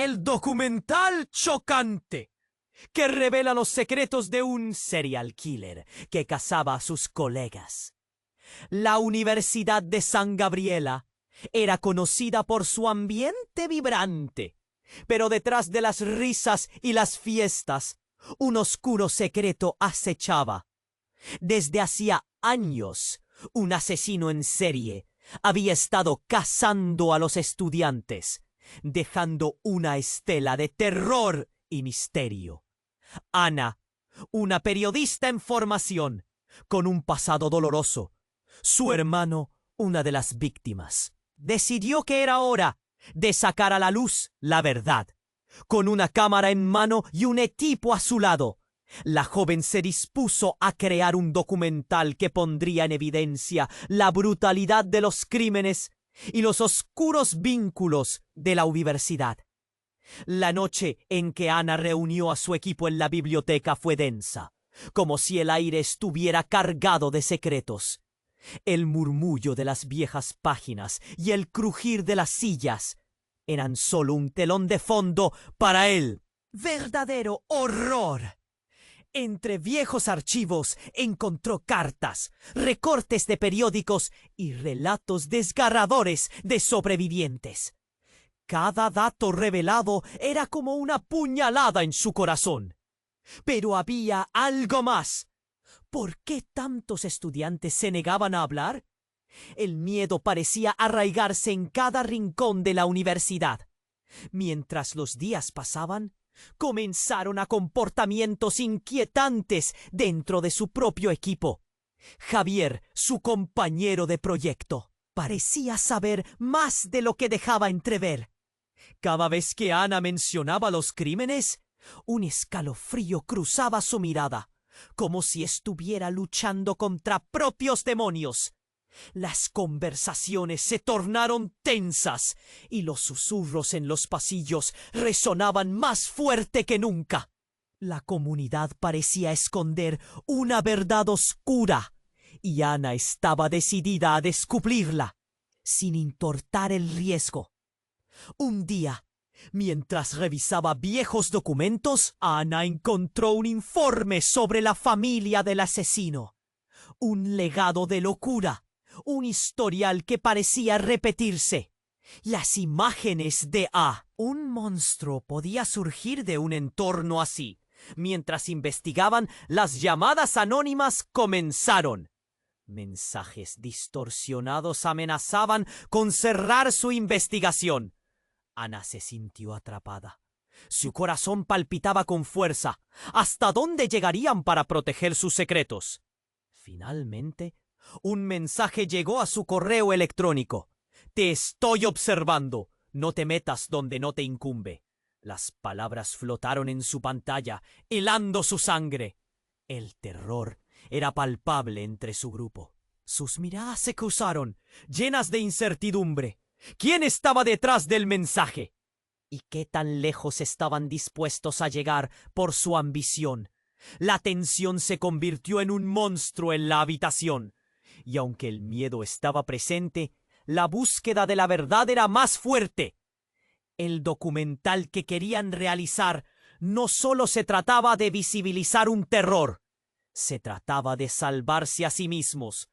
El documental chocante que revela los secretos de un serial killer que cazaba a sus colegas. La Universidad de San Gabriela era conocida por su ambiente vibrante, pero detrás de las risas y las fiestas, un oscuro secreto acechaba. Desde hacía años, un asesino en serie había estado cazando a los estudiantes, dejando una estela de terror y misterio. Ana, una periodista en formación, con un pasado doloroso, su hermano, una de las víctimas, decidió que era hora de sacar a la luz la verdad. Con una cámara en mano y un equipo a su lado, la joven se dispuso a crear un documental que pondría en evidencia la brutalidad de los crímenes y los oscuros vínculos de la universidad. La noche en que Ana reunió a su equipo en la biblioteca fue densa, como si el aire estuviera cargado de secretos. El murmullo de las viejas páginas y el crujir de las sillas eran solo un telón de fondo para el verdadero horror. Entre viejos archivos encontró cartas, recortes de periódicos y relatos desgarradores de sobrevivientes. Cada dato revelado era como una puñalada en su corazón. Pero había algo más. ¿Por qué tantos estudiantes se negaban a hablar? El miedo parecía arraigarse en cada rincón de la universidad. Mientras los días pasaban, comenzaron a comportamientos inquietantes dentro de su propio equipo. Javier, su compañero de proyecto, parecía saber más de lo que dejaba entrever. Cada vez que Ana mencionaba los crímenes, un escalofrío cruzaba su mirada, como si estuviera luchando contra propios demonios. Las conversaciones se tornaron tensas y los susurros en los pasillos resonaban más fuerte que nunca. La comunidad parecía esconder una verdad oscura y Ana estaba decidida a descubrirla, sin importar el riesgo. Un día, mientras revisaba viejos documentos, Ana encontró un informe sobre la familia del asesino. Un legado de locura, un historial que parecía repetirse. Las imágenes de un monstruo podía surgir de un entorno así. Mientras investigaban, las llamadas anónimas comenzaron. Mensajes distorsionados amenazaban con cerrar su investigación. Ana se sintió atrapada. Su corazón palpitaba con fuerza. ¿Hasta dónde llegarían para proteger sus secretos? Finalmente, un mensaje llegó a su correo electrónico. Te estoy observando. No te metas donde no te incumbe. Las palabras flotaron en su pantalla, helando su sangre. El terror era palpable entre su grupo. Sus miradas se cruzaron, llenas de incertidumbre. ¿Quién estaba detrás del mensaje? ¿Y qué tan lejos estaban dispuestos a llegar por su ambición? La tensión se convirtió en un monstruo en la habitación. Y aunque el miedo estaba presente, la búsqueda de la verdad era más fuerte. El documental que querían realizar no solo se trataba de visibilizar un terror, se trataba de salvarse a sí mismos.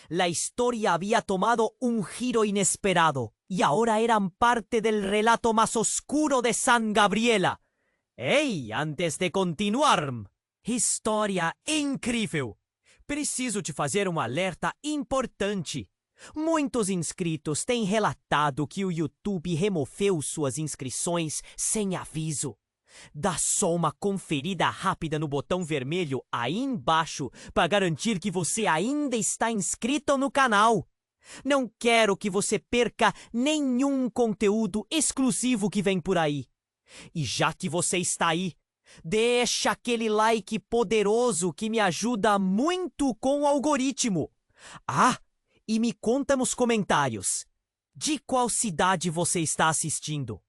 La historia había tomado un giro inesperado y ahora eran parte del relato más oscuro de San Gabriela. Ei, antes de continuar, história incrível! Preciso te fazer alerta importante. Muitos inscritos têm relatado que o YouTube removeu suas inscrições sem aviso. Dá só uma conferida rápida no botão vermelho aí embaixo para garantir que você ainda está inscrito no canal. Não quero que você perca nenhum conteúdo exclusivo que vem por aí. E já que você está aí, deixa aquele like poderoso que me ajuda muito com o algoritmo. E me conta nos comentários, de qual cidade você está assistindo?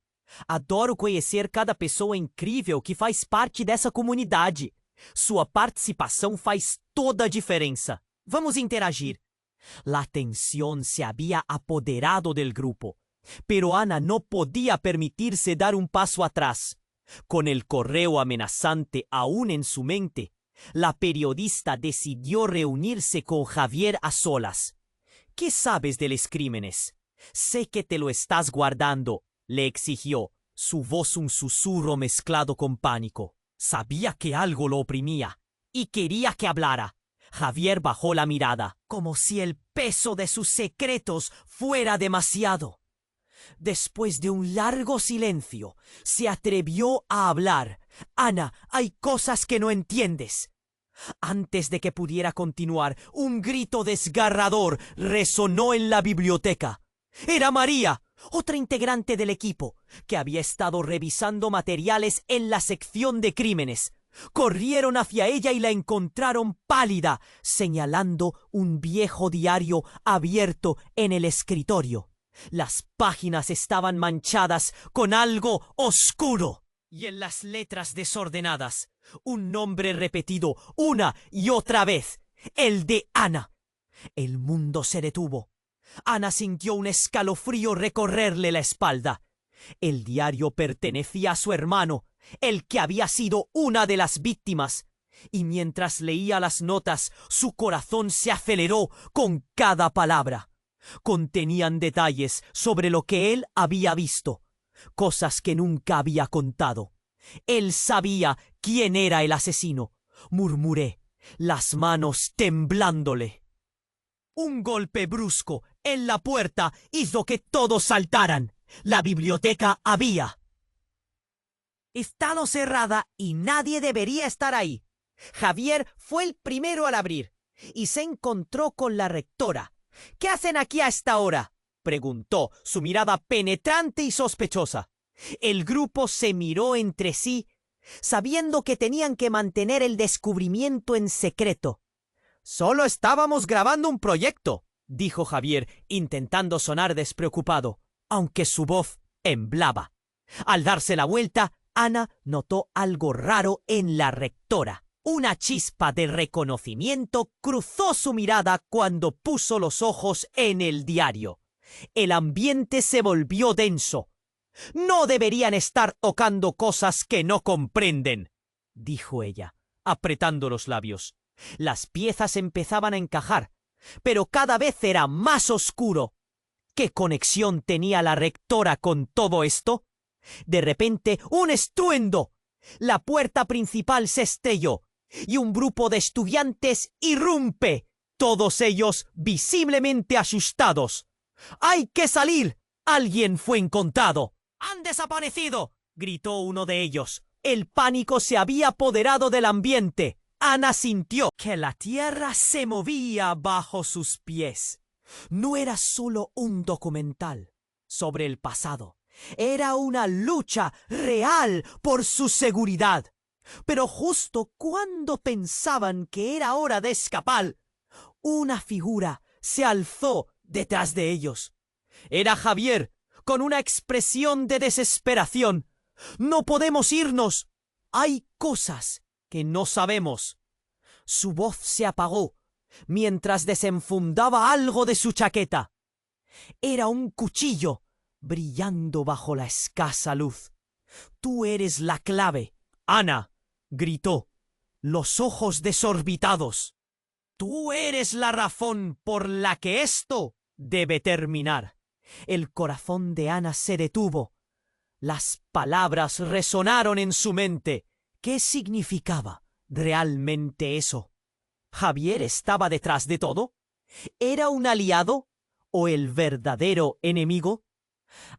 Adoro conhecer cada pessoa incrível que faz parte dessa comunidade. Sua participação faz toda a diferença. Vamos interagir. La tensión se había apoderado del grupo. Pero Ana no podía permitirse dar un paso atrás. Con el correo amenazante aún en su mente, la periodista decidió reunirse con Javier a solas. ¿Qué sabes de los crímenes? Sé que te lo estás guardando, le exigió, su voz un susurro mezclado con pánico. Sabía que algo lo oprimía y quería que hablara. Javier bajó la mirada, como si el peso de sus secretos fuera demasiado. Después de un largo silencio, se atrevió a hablar. Ana, hay cosas que no entiendes. Antes de que pudiera continuar, un grito desgarrador resonó en la biblioteca. Era María, otra integrante del equipo, que había estado revisando materiales en la sección de crímenes. Corrieron hacia ella y la encontraron pálida, señalando un viejo diario abierto en el escritorio. Las páginas estaban manchadas con algo oscuro, y en las letras desordenadas, un nombre repetido una y otra vez, el de Ana. El mundo se detuvo. Ana sintió un escalofrío recorrerle la espalda. El diario pertenecía a su hermano, el que había sido una de las víctimas, y mientras leía las notas, su corazón se aceleró con cada palabra. Contenían detalles sobre lo que él había visto, cosas que nunca había contado. Él sabía quién era el asesino, murmuré, las manos temblándole. Un golpe brusco en la puerta hizo que todos saltaran. La biblioteca había estado cerrada y nadie debería estar ahí. Javier fue el primero al abrir y se encontró con la rectora. ¿Qué hacen aquí a esta hora?, preguntó, su mirada penetrante y sospechosa. El grupo se miró entre sí, sabiendo que tenían que mantener el descubrimiento en secreto. Solo estábamos grabando un proyecto, dijo Javier, intentando sonar despreocupado, aunque su voz temblaba. Al darse la vuelta, Ana notó algo raro en la rectora. Una chispa de reconocimiento cruzó su mirada cuando puso los ojos en el diario. El ambiente se volvió denso. «No deberían estar tocando cosas que no comprenden», dijo ella, apretando los labios. Las piezas empezaban a encajar, pero cada vez era más oscuro. ¿Qué conexión tenía la rectora con todo esto? De repente, un estruendo. La puerta principal se estrelló y un grupo de estudiantes irrumpe, todos ellos visiblemente asustados. «¡Hay que salir! Alguien fue encontrado». «¡Han desaparecido!», gritó uno de ellos. El pánico se había apoderado del ambiente. Ana sintió que la tierra se movía bajo sus pies. No era solo un documental sobre el pasado. Era una lucha real por su seguridad. Pero justo cuando pensaban que era hora de escapar, una figura se alzó detrás de ellos. Era Javier, con una expresión de desesperación. «¡No podemos irnos! Hay cosas que no sabemos». Su voz se apagó mientras desenfundaba algo de su chaqueta. Era un cuchillo brillando bajo la escasa luz. «Tú eres la clave, Ana», gritó, los ojos desorbitados. «Tú eres la razón por la que esto debe terminar». El corazón de Ana se detuvo. Las palabras resonaron en su mente. ¿Qué significaba realmente eso? ¿Javier estaba detrás de todo? ¿Era un aliado o el verdadero enemigo?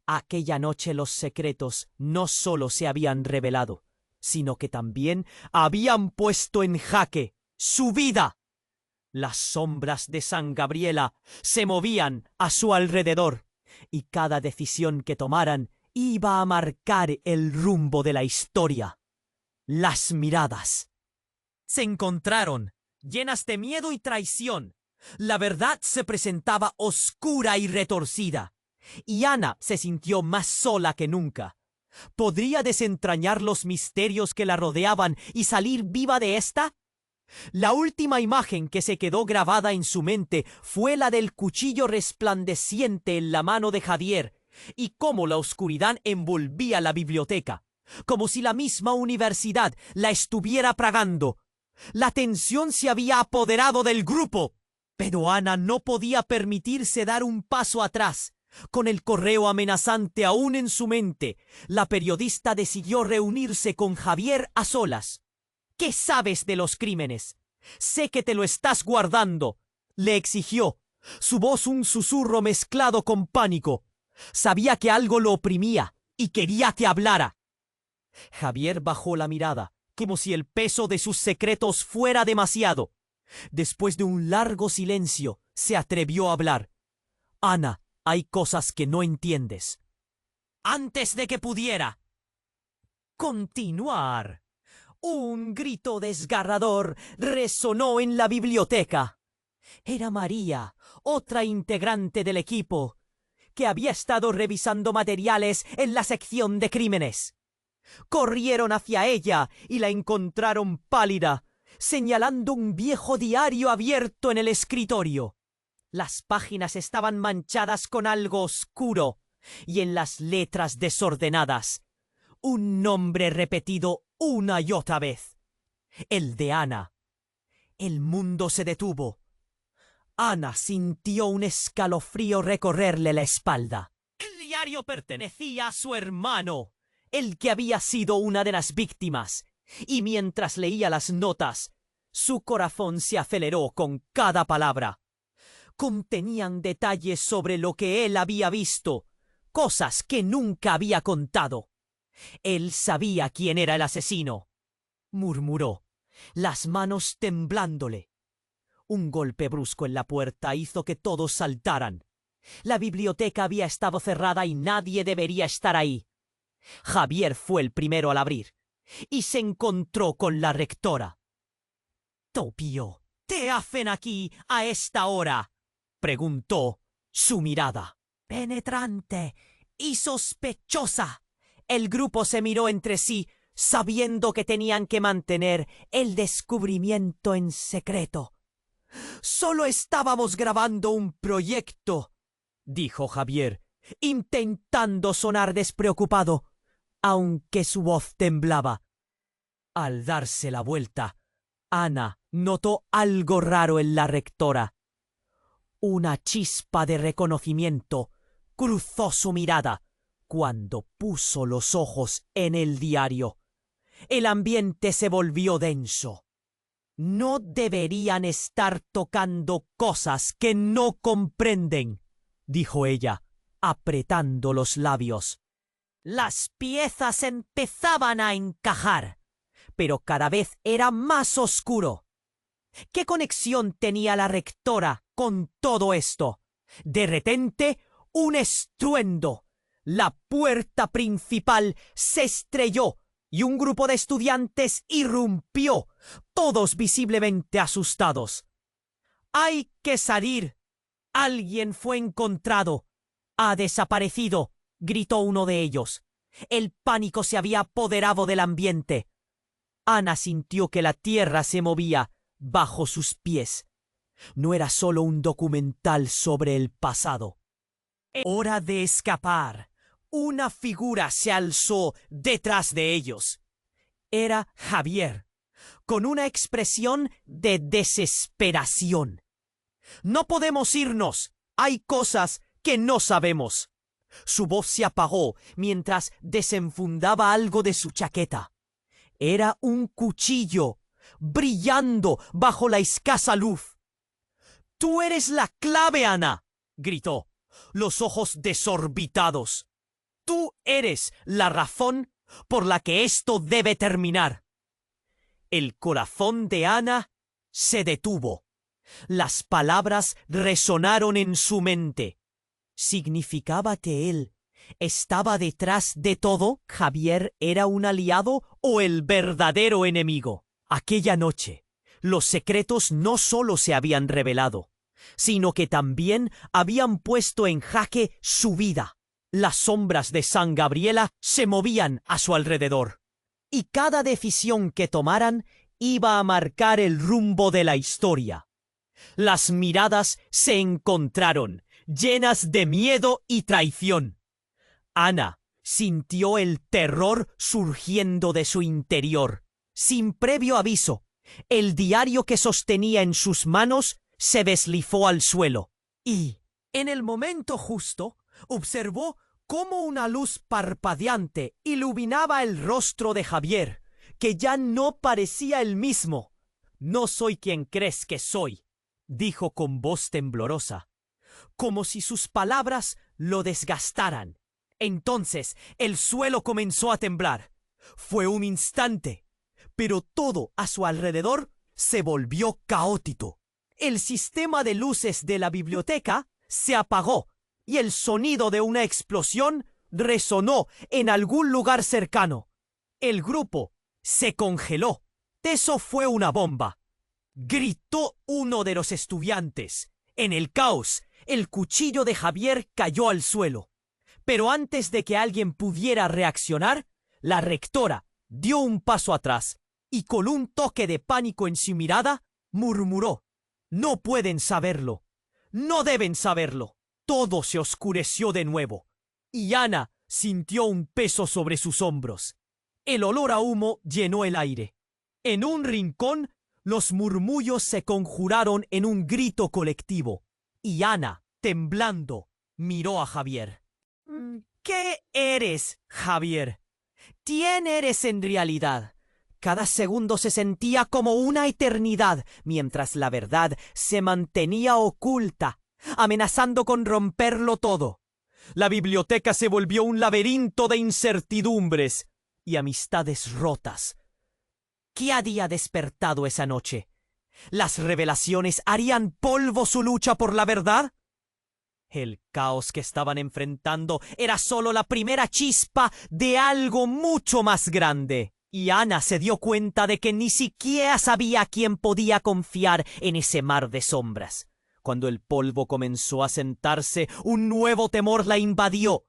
Aquella noche los secretos no solo se habían revelado, sino que también habían puesto en jaque su vida. Las sombras de San Gabriela se movían a su alrededor, y cada decisión que tomaran iba a marcar el rumbo de la historia. Las miradas se encontraron, llenas de miedo y traición. La verdad se presentaba oscura y retorcida, y Ana se sintió más sola que nunca. ¿Podría desentrañar los misterios que la rodeaban y salir viva de esta? La última imagen que se quedó grabada en su mente fue la del cuchillo resplandeciente en la mano de Javier, y cómo la oscuridad envolvía la biblioteca, como si la misma universidad la estuviera tragando. La tensión se había apoderado del grupo, pero Ana no podía permitirse dar un paso atrás. Con el correo amenazante aún en su mente, la periodista decidió reunirse con Javier a solas. ¿Qué sabes de los crímenes? Sé que te lo estás guardando, le exigió, su voz un susurro mezclado con pánico. Sabía que algo lo oprimía y quería que hablara. Javier bajó la mirada, como si el peso de sus secretos fuera demasiado. Después de un largo silencio, se atrevió a hablar. Ana, hay cosas que no entiendes. Antes de que pudiera continuar, un grito desgarrador resonó en la biblioteca. Era María, otra integrante del equipo, que había estado revisando materiales en la sección de crímenes. Corrieron hacia ella y la encontraron pálida, señalando un viejo diario abierto en el escritorio. Las páginas estaban manchadas con algo oscuro y en las letras desordenadas un nombre repetido una y otra vez. El de Ana. El mundo se detuvo. Ana sintió un escalofrío recorrerle la espalda. El diario pertenecía a su hermano, el que había sido una de las víctimas, y mientras leía las notas, su corazón se aceleró con cada palabra. Contenían detalles sobre lo que él había visto, cosas que nunca había contado. Él sabía quién era el asesino, murmuró, las manos temblándole. Un golpe brusco en la puerta hizo que todos saltaran. La biblioteca había estado cerrada y nadie debería estar ahí. Javier fue el primero al abrir y se encontró con la rectora. «Topio, ¿te hacen aquí a esta hora?», preguntó, su mirada penetrante y sospechosa. El grupo se miró entre sí, sabiendo que tenían que mantener el descubrimiento en secreto. «Solo estábamos grabando un proyecto», dijo Javier, intentando sonar despreocupado, aunque su voz temblaba. Al darse la vuelta, Ana notó algo raro en la rectora. Una chispa de reconocimiento cruzó su mirada cuando puso los ojos en el diario. El ambiente se volvió denso. «No deberían estar tocando cosas que no comprenden», dijo ella, apretando los labios. Las piezas empezaban a encajar, pero cada vez era más oscuro. ¿Qué conexión tenía la rectora con todo esto? De repente, un estruendo. La puerta principal se estrelló y un grupo de estudiantes irrumpió, todos visiblemente asustados. «Hay que salir. Alguien fue encontrado. Ha desaparecido», gritó uno de ellos. El pánico se había apoderado del ambiente. Ana sintió que la tierra se movía bajo sus pies. No era solo un documental sobre el pasado. «Hora de escapar». Una figura se alzó detrás de ellos. Era Javier, con una expresión de desesperación. «No podemos irnos. Hay cosas que no sabemos». Su voz se apagó mientras desenfundaba algo de su chaqueta. Era un cuchillo, brillando bajo la escasa luz. «Tú eres la clave, Ana», gritó, los ojos desorbitados. «Tú eres la razón por la que esto debe terminar». El corazón de Ana se detuvo. Las palabras resonaron en su mente. ¿Significaba que él estaba detrás de todo? ¿Javier era un aliado o el verdadero enemigo? Aquella noche, los secretos no solo se habían revelado, sino que también habían puesto en jaque su vida. Las sombras de San Gabriela se movían a su alrededor, y cada decisión que tomaran iba a marcar el rumbo de la historia. Las miradas se encontraron, llenas de miedo y traición. Ana sintió el terror surgiendo de su interior. Sin previo aviso, el diario que sostenía en sus manos se deslizó al suelo. Y, en el momento justo, observó cómo una luz parpadeante iluminaba el rostro de Javier, que ya no parecía el mismo. «No soy quien crees que soy», dijo con voz temblorosa, como si sus palabras lo desgastaran. Entonces el suelo comenzó a temblar. Fue un instante, pero todo a su alrededor se volvió caótico. El sistema de luces de la biblioteca se apagó y el sonido de una explosión resonó en algún lugar cercano. El grupo se congeló. «Eso fue una bomba», gritó uno de los estudiantes. En el caos, el cuchillo de Javier cayó al suelo. Pero antes de que alguien pudiera reaccionar, la rectora dio un paso atrás y con un toque de pánico en su mirada, murmuró: «No pueden saberlo. No deben saberlo». Todo se oscureció de nuevo y Ana sintió un peso sobre sus hombros. El olor a humo llenó el aire. En un rincón, los murmullos se conjuraron en un grito colectivo y Ana, temblando, miró a Javier. «¿Qué eres, Javier? ¿Quién eres en realidad?» Cada segundo se sentía como una eternidad, mientras la verdad se mantenía oculta, amenazando con romperlo todo. La biblioteca se volvió un laberinto de incertidumbres y amistades rotas. ¿Qué había despertado esa noche? ¿Las revelaciones harían polvo su lucha por la verdad? El caos que estaban enfrentando era solo la primera chispa de algo mucho más grande. Y Ana se dio cuenta de que ni siquiera sabía a quién podía confiar en ese mar de sombras. Cuando el polvo comenzó a sentarse, un nuevo temor la invadió.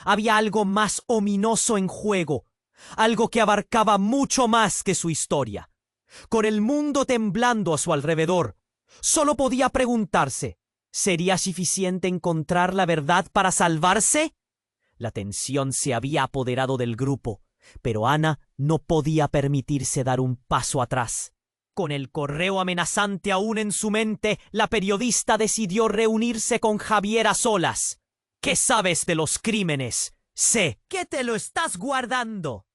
Había algo más ominoso en juego, algo que abarcaba mucho más que su historia. Con el mundo temblando a su alrededor, solo podía preguntarse: ¿sería suficiente encontrar la verdad para salvarse? La tensión se había apoderado del grupo, pero Ana no podía permitirse dar un paso atrás. Con el correo amenazante aún en su mente, la periodista decidió reunirse con Javier a solas. «¿Qué sabes de los crímenes? Sé que te lo estás guardando»,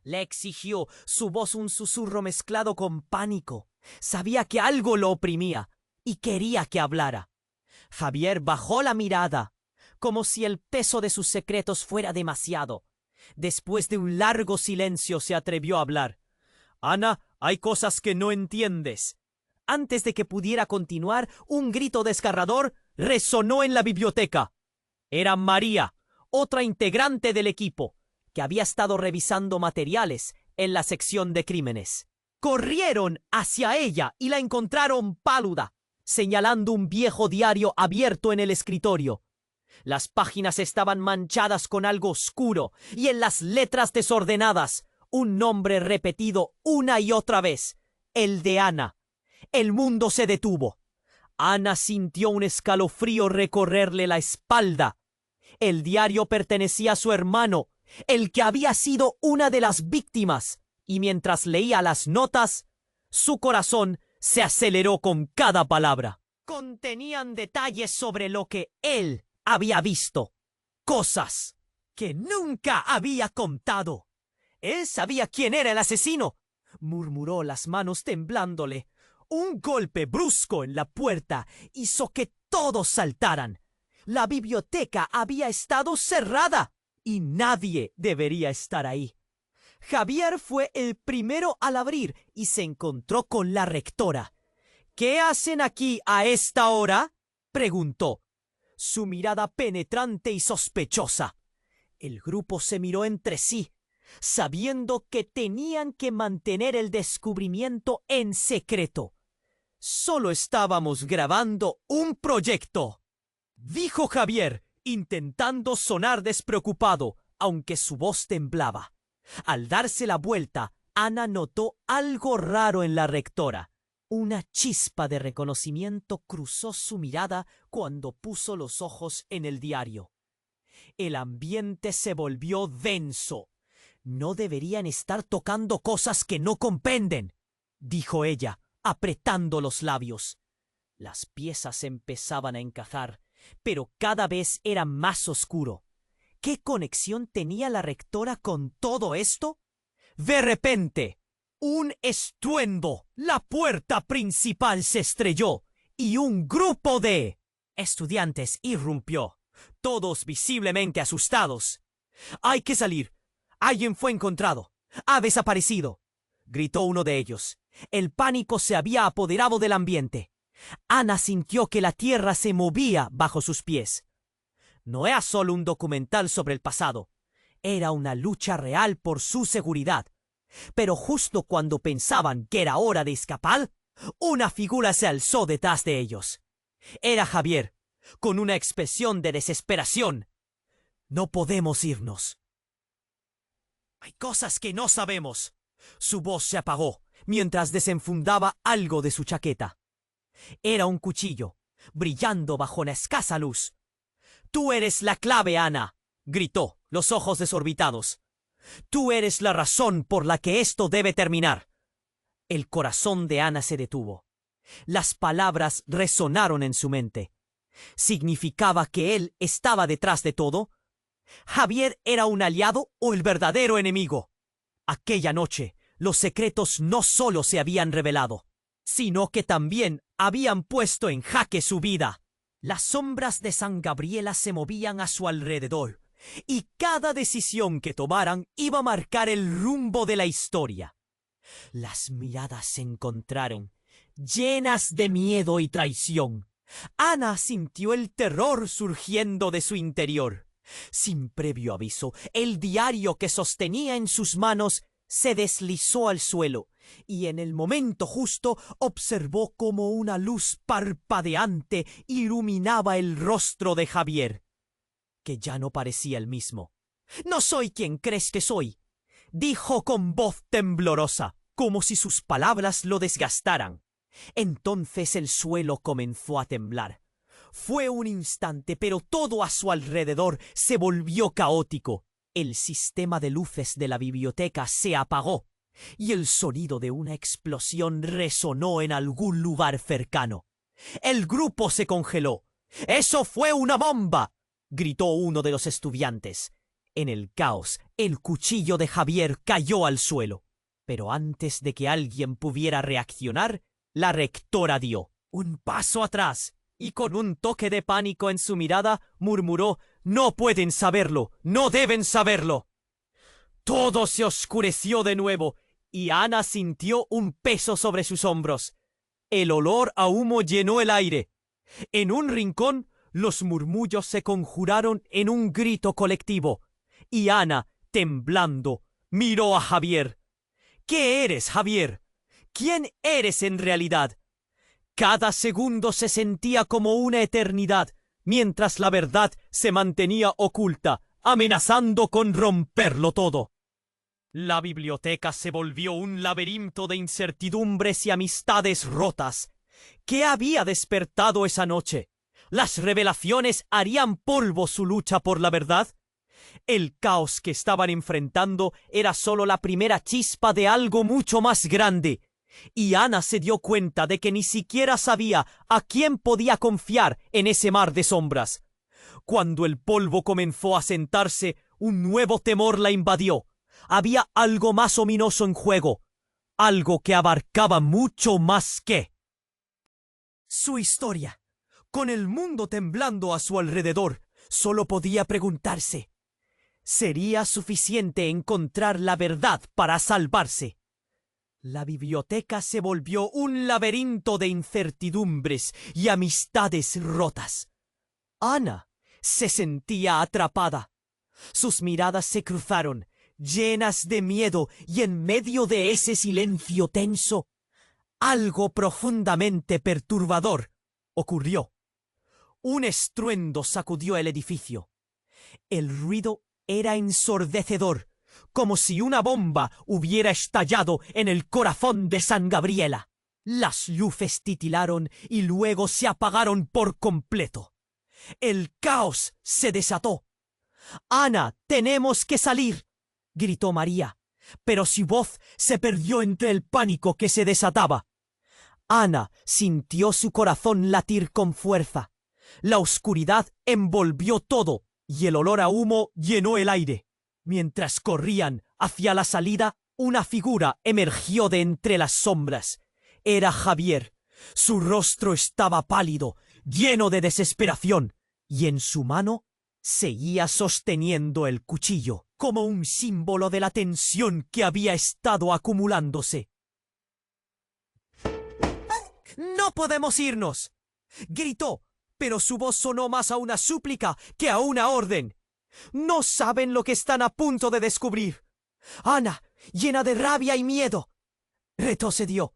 le exigió, su voz un susurro mezclado con pánico. Sabía que algo lo oprimía y quería que hablara. Javier bajó la mirada, como si el peso de sus secretos fuera demasiado. Después de un largo silencio se atrevió a hablar. «Ana, hay cosas que no entiendes». Antes de que pudiera continuar, un grito desgarrador resonó en la biblioteca. Era María, otra integrante del equipo, que había estado revisando materiales en la sección de crímenes. Corrieron hacia ella y la encontraron pálida, señalando un viejo diario abierto en el escritorio. Las páginas estaban manchadas con algo oscuro y en las letras desordenadas un nombre repetido una y otra vez: el de Ana. El mundo se detuvo. Ana sintió un escalofrío recorrerle la espalda. El diario pertenecía a su hermano, el que había sido una de las víctimas, y mientras leía las notas, su corazón se aceleró con cada palabra. Contenían detalles sobre lo que él había visto, cosas que nunca había contado. Él sabía quién era el asesino, murmuró, las manos temblándole. Un golpe brusco en la puerta hizo que todos saltaran. La biblioteca había estado cerrada y nadie debería estar ahí. Javier fue el primero al abrir y se encontró con la rectora. «¿Qué hacen aquí a esta hora?», preguntó, su mirada penetrante y sospechosa. El grupo se miró entre sí, sabiendo que tenían que mantener el descubrimiento en secreto. «Solo estábamos grabando un proyecto», dijo Javier, intentando sonar despreocupado, aunque su voz temblaba. Al darse la vuelta, Ana notó algo raro en la rectora. Una chispa de reconocimiento cruzó su mirada cuando puso los ojos en el diario. El ambiente se volvió denso. «No deberían estar tocando cosas que no comprenden», dijo ella, apretando los labios. Las piezas empezaban a encajar, pero cada vez era más oscuro. ¿Qué conexión tenía la rectora con todo esto? De repente, un estruendo. La puerta principal se estrelló y un grupo de estudiantes irrumpió, todos visiblemente asustados. «Hay que salir. Alguien fue encontrado. Ha desaparecido», gritó uno de ellos. El pánico se había apoderado del ambiente. Ana sintió que la tierra se movía bajo sus pies. No era solo un documental sobre el pasado. Era una lucha real por su seguridad. Pero justo cuando pensaban que era hora de escapar, una figura se alzó detrás de ellos. Era Javier, con una expresión de desesperación. «No podemos irnos. Hay cosas que no sabemos». Su voz se apagó mientras desenfundaba algo de su chaqueta. Era un cuchillo, brillando bajo la escasa luz. «Tú eres la clave, Ana», gritó, los ojos desorbitados. «Tú eres la razón por la que esto debe terminar». El corazón de Ana se detuvo. Las palabras resonaron en su mente. ¿Significaba que él estaba detrás de todo? ¿Javier era un aliado o el verdadero enemigo? Aquella noche, los secretos no solo se habían revelado, sino que también habían puesto en jaque su vida. Las sombras de San Gabriela se movían a su alrededor, y cada decisión que tomaran iba a marcar el rumbo de la historia. Las miradas se encontraron, llenas de miedo y traición. Ana sintió el terror surgiendo de su interior. Sin previo aviso, el diario que sostenía en sus manos se deslizó al suelo, y en el momento justo observó cómo una luz parpadeante iluminaba el rostro de Javier, que ya no parecía el mismo. «No soy quien crees que soy», dijo con voz temblorosa, como si sus palabras lo desgastaran. Entonces el suelo comenzó a temblar. Fue un instante, pero todo a su alrededor se volvió caótico. El sistema de luces de la biblioteca se apagó y el sonido de una explosión resonó en algún lugar cercano. El grupo se congeló. «¡Eso fue una bomba!», gritó uno de los estudiantes. En el caos, el cuchillo de Javier cayó al suelo. Pero antes de que alguien pudiera reaccionar, la rectora dio un paso atrás y con un toque de pánico en su mirada murmuró: «No pueden saberlo, no deben saberlo». Todo se oscureció de nuevo y Ana sintió un peso sobre sus hombros. El olor a humo llenó el aire. En un rincón, los murmullos se conjuraron en un grito colectivo y Ana, temblando, miró a Javier. «¿Qué eres, Javier? ¿Quién eres en realidad?». Cada segundo se sentía como una eternidad, mientras la verdad se mantenía oculta, amenazando con romperlo todo. La biblioteca se volvió un laberinto de incertidumbres y amistades rotas. ¿Qué había despertado esa noche? ¿Las revelaciones harían polvo su lucha por la verdad? El caos que estaban enfrentando era solo la primera chispa de algo mucho más grande. Y Ana se dio cuenta de que ni siquiera sabía a quién podía confiar en ese mar de sombras. Cuando el polvo comenzó a sentarse, un nuevo temor la invadió. Había algo más ominoso en juego, algo que abarcaba mucho más que su historia. Con el mundo temblando a su alrededor, solo podía preguntarse: ¿sería suficiente encontrar la verdad para salvarse? La biblioteca se volvió un laberinto de incertidumbres y amistades rotas. Ana se sentía atrapada. Sus miradas se cruzaron, llenas de miedo, y en medio de ese silencio tenso, algo profundamente perturbador ocurrió. Un estruendo sacudió el edificio. El ruido era ensordecedor, como si una bomba hubiera estallado en el corazón de San Gabriela. Las luces titilaron y luego se apagaron por completo. El caos se desató. «Ana, tenemos que salir», gritó María, pero su voz se perdió entre el pánico que se desataba. Ana sintió su corazón latir con fuerza. La oscuridad envolvió todo y el olor a humo llenó el aire. Mientras corrían hacia la salida, una figura emergió de entre las sombras. Era Javier. Su rostro estaba pálido, lleno de desesperación, y en su mano seguía sosteniendo el cuchillo, como un símbolo de la tensión que había estado acumulándose. «¡No podemos irnos!», gritó, pero su voz sonó más a una súplica que a una orden. «No saben lo que están a punto de descubrir». Ana, llena de rabia y miedo, retrocedió.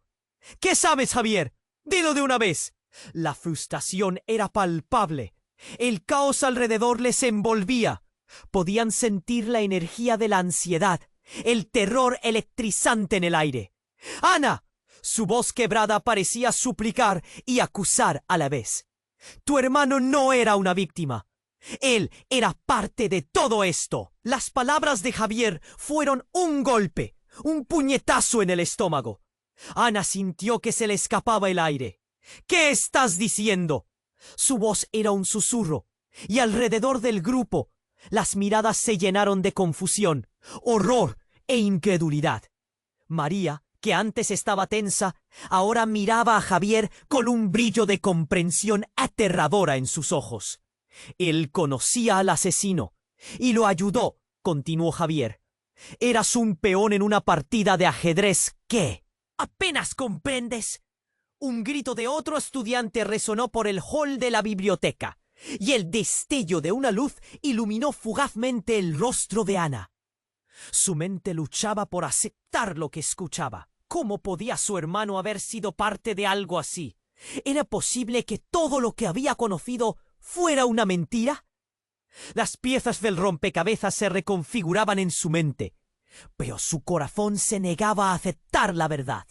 «¿Qué sabes, Javier? Dilo de una vez». La frustración era palpable. El caos alrededor les envolvía. Podían sentir la energía de la ansiedad, el terror electrizante en el aire. «¡Ana!». Su voz quebrada parecía suplicar y acusar a la vez. «Tu hermano no era una víctima. Él era parte de todo esto». Las palabras de Javier fueron un golpe, un puñetazo en el estómago. Ana sintió que se le escapaba el aire. «¿Qué estás diciendo?». Su voz era un susurro, y alrededor del grupo las miradas se llenaron de confusión, horror e incredulidad. María, que antes estaba tensa, ahora miraba a Javier con un brillo de comprensión aterradora en sus ojos. Él conocía al asesino y lo ayudó, continuó Javier. Eras un peón en una partida de ajedrez que... ¿Apenas comprendes? Un grito de otro estudiante resonó por el hall de la biblioteca, y el destello de una luz iluminó fugazmente el rostro de Ana. Su mente luchaba por aceptar lo que escuchaba. ¿Cómo podía su hermano haber sido parte de algo así? ¿Era posible que todo lo que había conocido fuera una mentira? Las piezas del rompecabezas se reconfiguraban en su mente, pero su corazón se negaba a aceptar la verdad.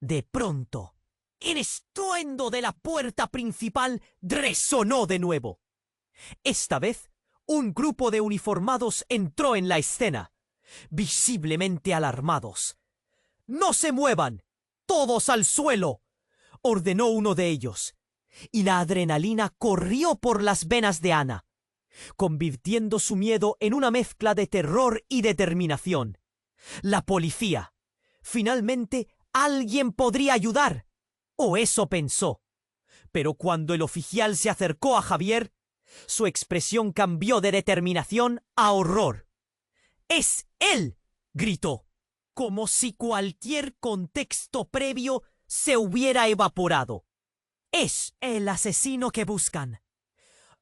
De pronto, el estruendo de la puerta principal resonó de nuevo. Esta vez, un grupo de uniformados entró en la escena, visiblemente alarmados. «¡No se muevan! ¡Todos al suelo!», ordenó uno de ellos, y la adrenalina corrió por las venas de Ana, convirtiendo su miedo en una mezcla de terror y determinación. La policía. Finalmente, alguien podría ayudar, o eso pensó. Pero cuando el oficial se acercó a Javier, su expresión cambió de determinación a horror. «¡Es él!», gritó, como si cualquier contexto previo se hubiera evaporado. «Es el asesino que buscan».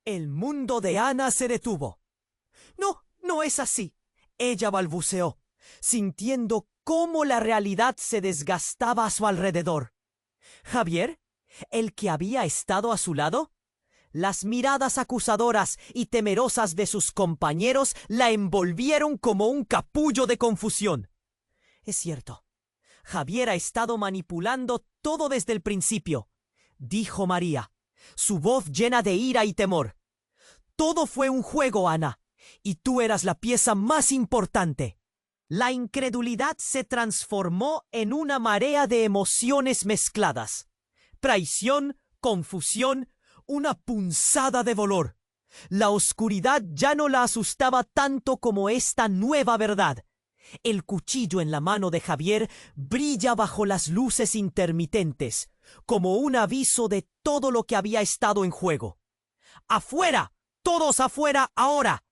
El mundo de Ana se detuvo. «No, no es así», ella balbuceó, sintiendo cómo la realidad se desgastaba a su alrededor. «¿Javier? ¿El que había estado a su lado?». Las miradas acusadoras y temerosas de sus compañeros la envolvieron como un capullo de confusión. «Es cierto. Javier ha estado manipulando todo desde el principio», dijo María, su voz llena de ira y temor. «Todo fue un juego, Ana, y tú eras la pieza más importante». La incredulidad se transformó en una marea de emociones mezcladas. Traición, confusión, una punzada de dolor. La oscuridad ya no la asustaba tanto como esta nueva verdad. El cuchillo en la mano de Javier brilla bajo las luces intermitentes, como un aviso de todo lo que había estado en juego. «¡Afuera! ¡Todos afuera ahora!»,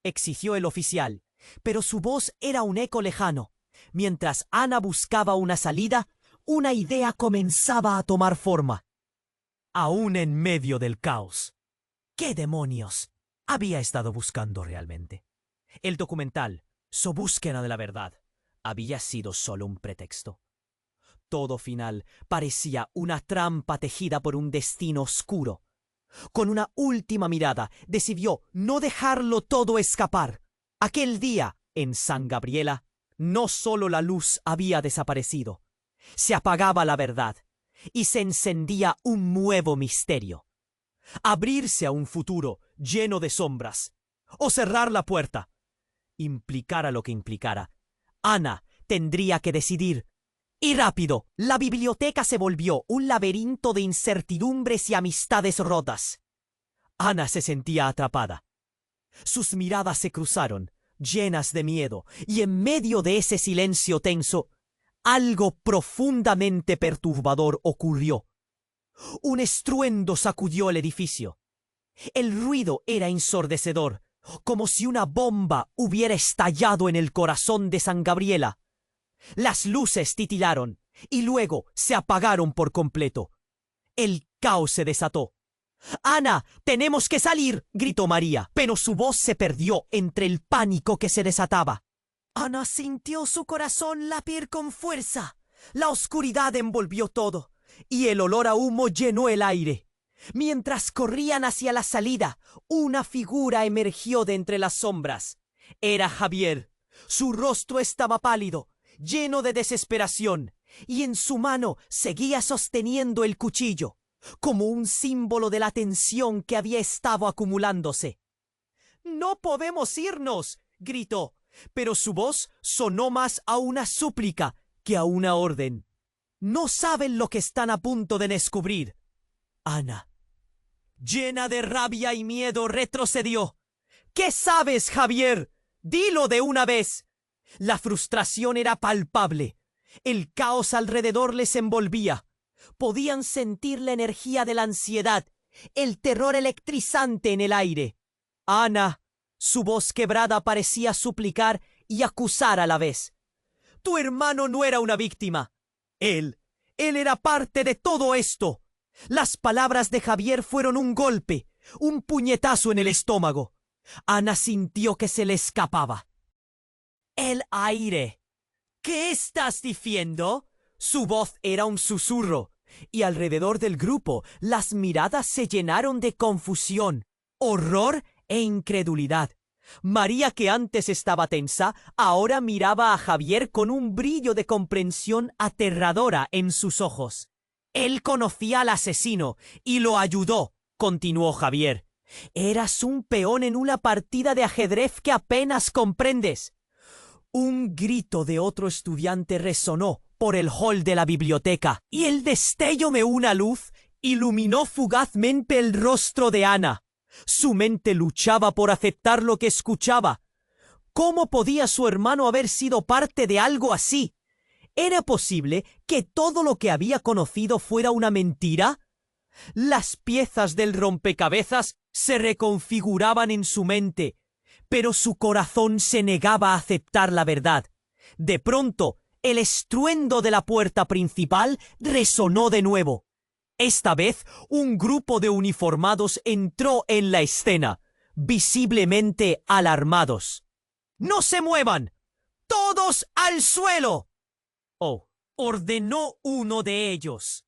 exigió el oficial, pero su voz era un eco lejano. Mientras Ana buscaba una salida, una idea comenzaba a tomar forma. Aún en medio del caos. ¿Qué demonios había estado buscando realmente? El documental, su búsqueda de la verdad, había sido solo un pretexto. Todo final parecía una trampa tejida por un destino oscuro. Con una última mirada, decidió no dejarlo todo escapar. Aquel día, en San Gabriela, no solo la luz había desaparecido, se apagaba la verdad y se encendía un nuevo misterio. Abrirse a un futuro lleno de sombras o cerrar la puerta. Implicara lo que implicara, Ana tendría que decidir. Y rápido, la biblioteca se volvió un laberinto de incertidumbres y amistades rotas. Ana se sentía atrapada. Sus miradas se cruzaron, llenas de miedo, y en medio de ese silencio tenso, algo profundamente perturbador ocurrió. Un estruendo sacudió el edificio. El ruido era ensordecedor, como si una bomba hubiera estallado en el corazón de San Gabriela. Las luces titilaron y luego se apagaron por completo. El caos se desató. «¡Ana, tenemos que salir!», gritó María, pero su voz se perdió entre el pánico que se desataba. Ana sintió su corazón latir con fuerza. La oscuridad envolvió todo, y el olor a humo llenó el aire. Mientras corrían hacia la salida, una figura emergió de entre las sombras. Era Javier. Su rostro estaba pálido, lleno de desesperación, y en su mano seguía sosteniendo el cuchillo, como un símbolo de la tensión que había estado acumulándose. «¡No podemos irnos!», gritó, pero su voz sonó más a una súplica que a una orden. «No saben lo que están a punto de descubrir». Ana, llena de rabia y miedo, retrocedió. «¿Qué sabes, Javier? Dilo de una vez». La frustración era palpable. El caos alrededor les envolvía. Podían sentir la energía de la ansiedad, el terror electrizante en el aire. Ana, su voz quebrada, parecía suplicar y acusar a la vez. «Tu hermano no era una víctima. Él era parte de todo esto». Las palabras de Javier fueron un golpe, un puñetazo en el estómago. Ana sintió que se le escapaba. «El aire». «¿Qué estás diciendo?». Su voz era un susurro, y alrededor del grupo las miradas se llenaron de confusión, horror e incredulidad. María, que antes estaba tensa, ahora miraba a Javier con un brillo de comprensión aterradora en sus ojos. «Él conocía al asesino y lo ayudó», continuó Javier. «Eras un peón en una partida de ajedrez que apenas comprendes». Un grito de otro estudiante resonó por el hall de la biblioteca, y el destello de una luz iluminó fugazmente el rostro de Ana. Su mente luchaba por aceptar lo que escuchaba. ¿Cómo podía su hermano haber sido parte de algo así? ¿Era posible que todo lo que había conocido fuera una mentira? Las piezas del rompecabezas se reconfiguraban en su mente, pero su corazón se negaba a aceptar la verdad. De pronto, el estruendo de la puerta principal resonó de nuevo. Esta vez, un grupo de uniformados entró en la escena, visiblemente alarmados. «¡No se muevan! ¡Todos al suelo!», ordenó uno de ellos.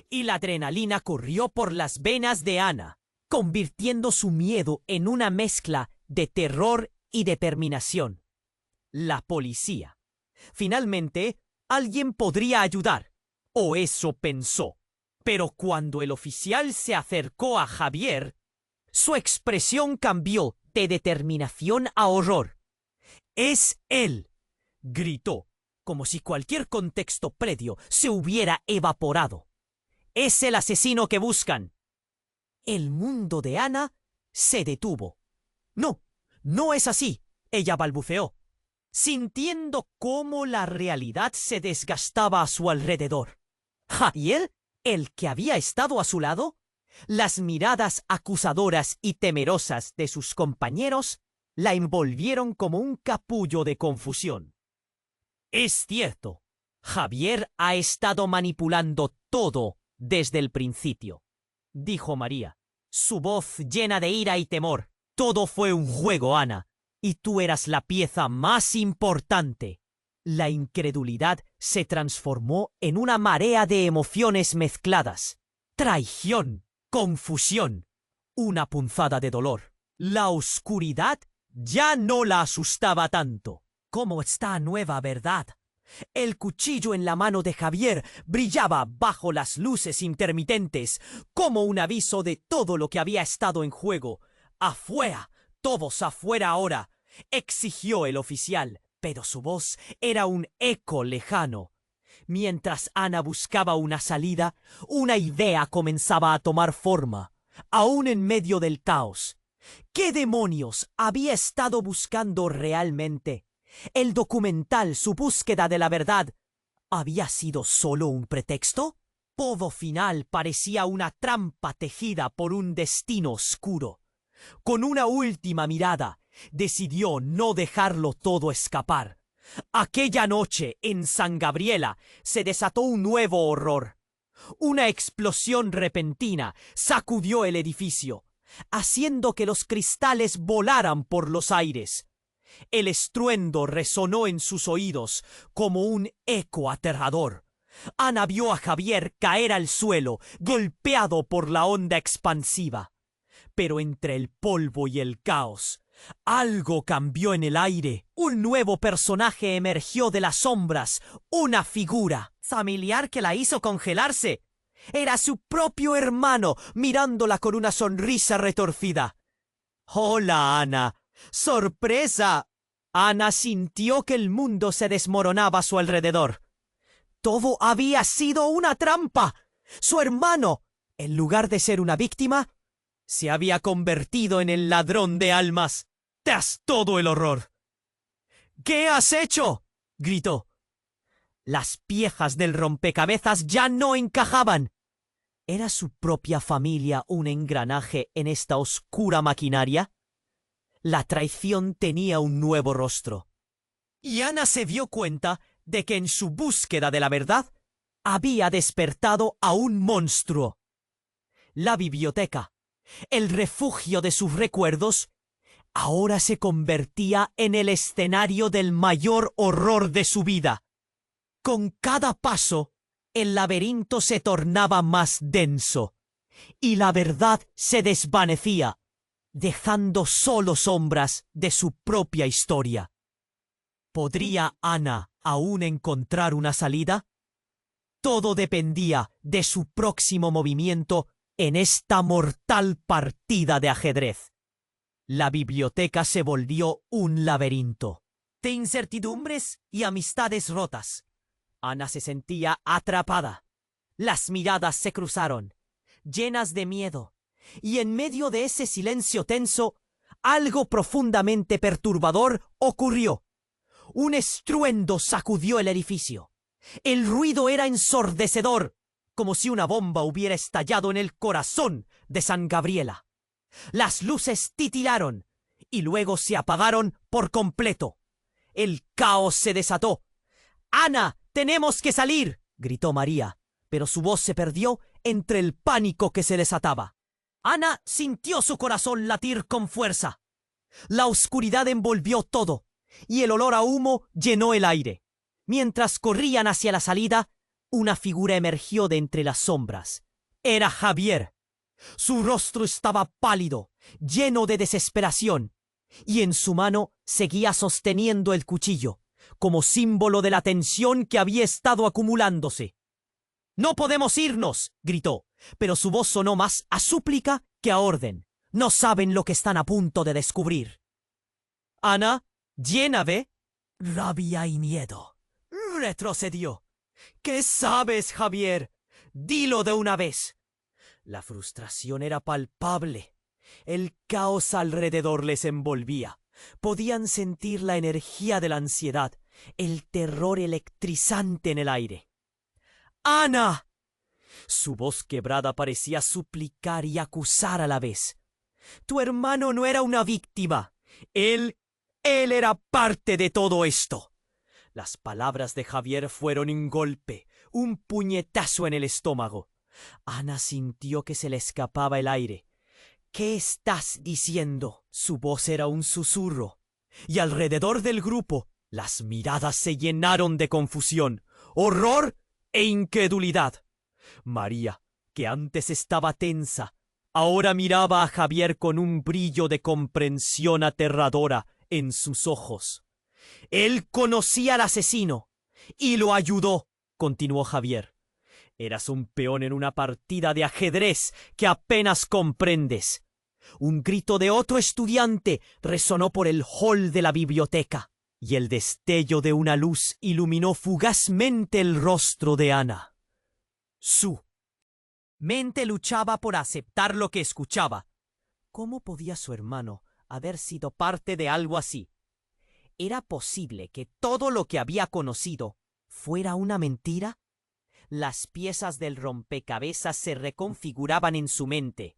Y la adrenalina corrió por las venas de Ana, convirtiendo su miedo en una mezcla de terror y determinación. La policía. Finalmente, alguien podría ayudar, o eso pensó. Pero cuando el oficial se acercó a Javier, su expresión cambió de determinación a horror. «¡Es él!», gritó, como si cualquier contexto previo se hubiera evaporado. «Es el asesino que buscan». El mundo de Ana se detuvo. «No, no es así», ella balbuceó, sintiendo cómo la realidad se desgastaba a su alrededor. ¿Javier, el que había estado a su lado? Las miradas acusadoras y temerosas de sus compañeros la envolvieron como un capullo de confusión. «Es cierto, Javier ha estado manipulando todo desde el principio», dijo María, su voz llena de ira y temor. «Todo fue un juego, Ana, y tú eras la pieza más importante». La incredulidad se transformó en una marea de emociones mezcladas. Traición, confusión, una punzada de dolor. La oscuridad ya no la asustaba tanto como esta nueva verdad. El cuchillo en la mano de Javier brillaba bajo las luces intermitentes como un aviso de todo lo que había estado en juego. «Afuera, Todos afuera ahora, exigió el oficial, pero su voz era un eco lejano. Mientras Ana buscaba una salida, una idea comenzaba a tomar forma, aún en medio del caos. ¿Qué demonios había estado buscando realmente? ¿El documental, su búsqueda de la verdad, había sido solo un pretexto? Todo final parecía una trampa tejida por un destino oscuro. Con una última mirada, decidió no dejarlo todo escapar. Aquella noche, en San Gabriela, se desató un nuevo horror. Una explosión repentina sacudió el edificio, haciendo que los cristales volaran por los aires. El estruendo resonó en sus oídos como un eco aterrador. Ana vio a Javier caer al suelo, golpeado por la onda expansiva. Pero entre el polvo y el caos, algo cambió en el aire. Un nuevo personaje emergió de las sombras, una figura familiar que la hizo congelarse. Era su propio hermano, mirándola con una sonrisa retorcida. «Hola, Ana. ¡Sorpresa!». Ana sintió que el mundo se desmoronaba a su alrededor. Todo había sido una trampa. Su hermano, en lugar de ser una víctima, se había convertido en el ladrón de almas. ¡Tras todo el horror! «¿Qué has hecho?», gritó. Las piezas del rompecabezas ya no encajaban. ¿Era su propia familia un engranaje en esta oscura maquinaria? La traición tenía un nuevo rostro. Y Ana se dio cuenta de que en su búsqueda de la verdad había despertado a un monstruo. La biblioteca, el refugio de sus recuerdos, ahora se convertía en el escenario del mayor horror de su vida. Con cada paso, el laberinto se tornaba más denso, y la verdad se desvanecía, dejando solo sombras de su propia historia. ¿Podría Ana aún encontrar una salida? Todo dependía de su próximo movimiento en esta mortal partida de ajedrez. La biblioteca se volvió un laberinto de incertidumbres y amistades rotas. Ana se sentía atrapada. Las miradas se cruzaron, llenas de miedo, y en medio de ese silencio tenso, algo profundamente perturbador ocurrió. Un estruendo sacudió el edificio. El ruido era ensordecedor, como si una bomba hubiera estallado en el corazón de San Gabriela. Las luces titilaron y luego se apagaron por completo. El caos se desató. «¡Ana, tenemos que salir!», gritó María, pero su voz se perdió entre el pánico que se desataba. Ana sintió su corazón latir con fuerza. La oscuridad envolvió todo, y el olor a humo llenó el aire. Mientras corrían hacia la salida, una figura emergió de entre las sombras. Era Javier. Su rostro estaba pálido, lleno de desesperación, y en su mano seguía sosteniendo el cuchillo, como símbolo de la tensión que había estado acumulándose. «¡No podemos irnos!», gritó, pero su voz sonó más a súplica que a orden. No saben lo que están a punto de descubrir. Ana, llena de rabia y miedo, retrocedió. «¿Qué sabes, Javier? Dilo de una vez». La frustración era palpable. El caos alrededor les envolvía. Podían sentir la energía de la ansiedad, el terror electrizante en el aire. «¡Ana!». Su voz quebrada parecía suplicar y acusar a la vez. «Tu hermano no era una víctima. Él era parte de todo esto». Las palabras de Javier fueron un golpe, un puñetazo en el estómago. Ana sintió que se le escapaba el aire. «¿Qué estás diciendo?». Su voz era un susurro, y alrededor del grupo las miradas se llenaron de confusión, horror e incredulidad. María, que antes estaba tensa, ahora miraba a Javier con un brillo de comprensión aterradora en sus ojos. «Él conocía al asesino y lo ayudó», continuó Javier. «Eras un peón en una partida de ajedrez que apenas comprendes. Un grito de otro estudiante resonó por el hall de la biblioteca, y el destello de una luz iluminó fugazmente el rostro de Ana. Su mente luchaba por aceptar lo que escuchaba. ¿Cómo podía su hermano haber sido parte de algo así? ¿Era posible que todo lo que había conocido fuera una mentira? Las piezas del rompecabezas se reconfiguraban en su mente,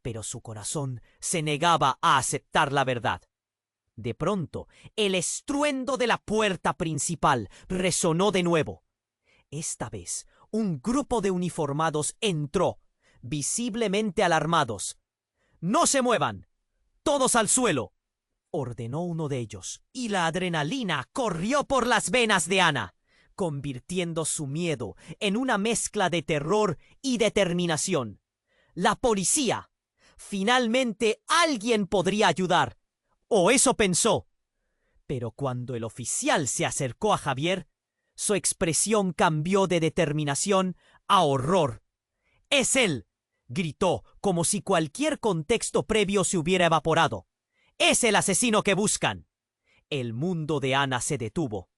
pero su corazón se negaba a aceptar la verdad. De pronto, el estruendo de la puerta principal resonó de nuevo. Esta vez, un grupo de uniformados entró, visiblemente alarmados. «¡No se muevan! ¡Todos al suelo!», ordenó uno de ellos, y la adrenalina corrió por las venas de Ana, convirtiendo su miedo en una mezcla de terror y determinación. ¡La policía! Finalmente alguien podría ayudar. O eso pensó. Pero cuando el oficial se acercó a Javier, su expresión cambió de determinación a horror. «¡Es él!», gritó, como si cualquier contexto previo se hubiera evaporado. «¡Es el asesino que buscan!». El mundo de Ana se detuvo.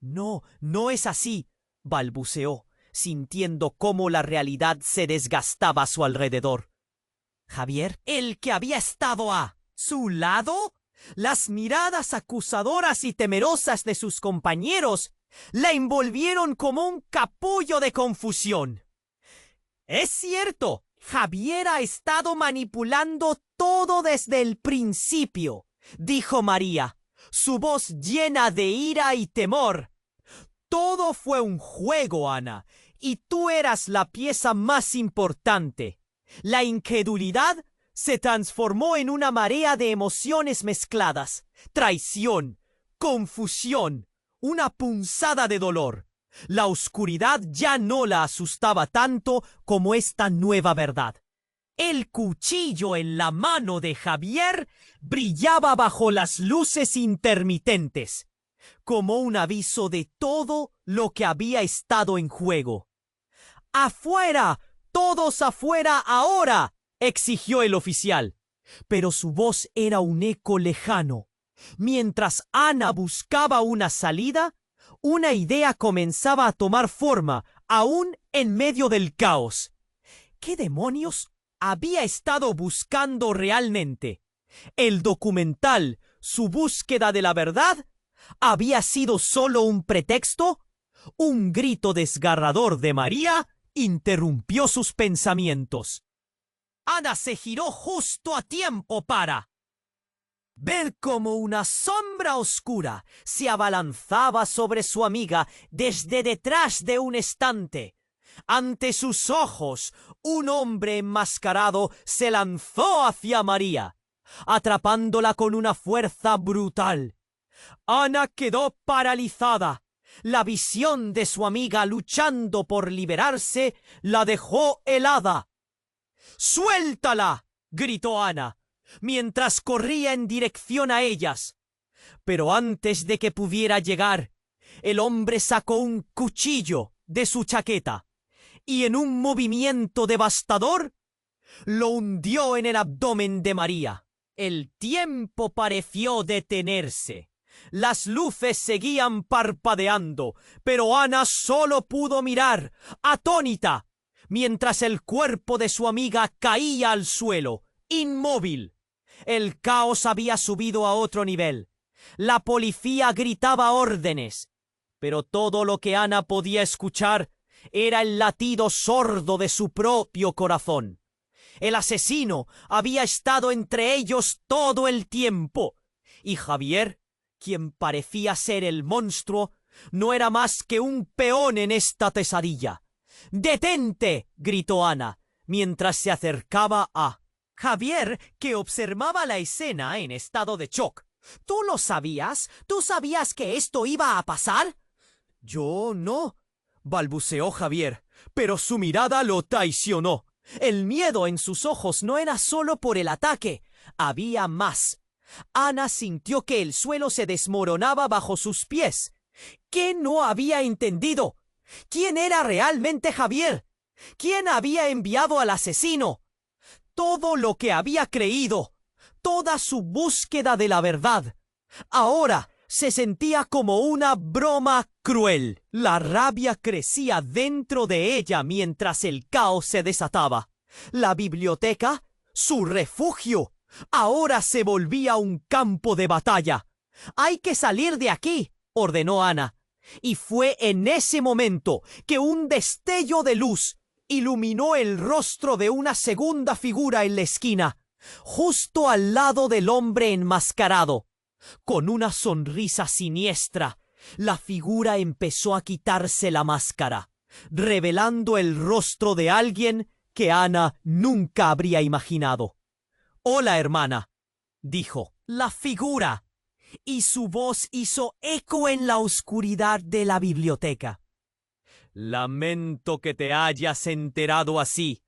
«No, no es así», balbuceó, sintiendo cómo la realidad se desgastaba a su alrededor. Javier, el que había estado a su lado, las miradas acusadoras y temerosas de sus compañeros la envolvieron como un capullo de confusión. «Es cierto, Javier ha estado manipulando todo desde el principio», dijo María, su voz llena de ira y temor. «Todo fue un juego, Ana, y tú eras la pieza más importante». La incredulidad se transformó en una marea de emociones mezcladas: traición, confusión, una punzada de dolor. La oscuridad ya no la asustaba tanto como esta nueva verdad. El cuchillo en la mano de Javier brillaba bajo las luces intermitentes, como un aviso de todo lo que había estado en juego. «¡Afuera! ¡Todos afuera ahora!», exigió el oficial. Pero su voz era un eco lejano. Mientras Ana buscaba una salida, una idea comenzaba a tomar forma, aún en medio del caos. ¿Qué demonios había estado buscando realmente? ¿El documental, su búsqueda de la verdad, había sido solo un pretexto? Un grito desgarrador de María interrumpió sus pensamientos. Ana se giró justo a tiempo para ver cómo una sombra oscura se abalanzaba sobre su amiga desde detrás de un estante. Ante sus ojos, un hombre enmascarado se lanzó hacia María, atrapándola con una fuerza brutal. Ana quedó paralizada. La visión de su amiga luchando por liberarse la dejó helada. «¡Suéltala!», gritó Ana, mientras corría en dirección a ellas. Pero antes de que pudiera llegar, el hombre sacó un cuchillo de su chaqueta y en un movimiento devastador lo hundió en el abdomen de María. El tiempo pareció detenerse. Las luces seguían parpadeando, pero Ana solo pudo mirar, atónita, mientras el cuerpo de su amiga caía al suelo, inmóvil. El caos había subido a otro nivel. La policía gritaba órdenes, pero todo lo que Ana podía escuchar era el latido sordo de su propio corazón. El asesino había estado entre ellos todo el tiempo, y Javier, quien parecía ser el monstruo, no era más que un peón en esta pesadilla. «¡Detente!», gritó Ana, mientras se acercaba a Javier, que observaba la escena en estado de shock. «¿Tú lo sabías? ¿Tú sabías que esto iba a pasar?». «Yo no», balbuceó Javier, pero su mirada lo traicionó. El miedo en sus ojos no era solo por el ataque, había más. Ana sintió que el suelo se desmoronaba bajo sus pies. ¿Qué no había entendido? ¿Quién era realmente Javier? ¿Quién había enviado al asesino? Todo lo que había creído, toda su búsqueda de la verdad, ahora se sentía como una broma cruel. La rabia crecía dentro de ella mientras el caos se desataba. La biblioteca, su refugio, ahora se volvía un campo de batalla. «Hay que salir de aquí», ordenó Ana. Y fue en ese momento que un destello de luz iluminó el rostro de una segunda figura en la esquina, justo al lado del hombre enmascarado. Con una sonrisa siniestra, la figura empezó a quitarse la máscara, revelando el rostro de alguien que Ana nunca habría imaginado. «Hola, hermana», dijo la figura, y su voz hizo eco en la oscuridad de la biblioteca. «Lamento que te hayas enterado así».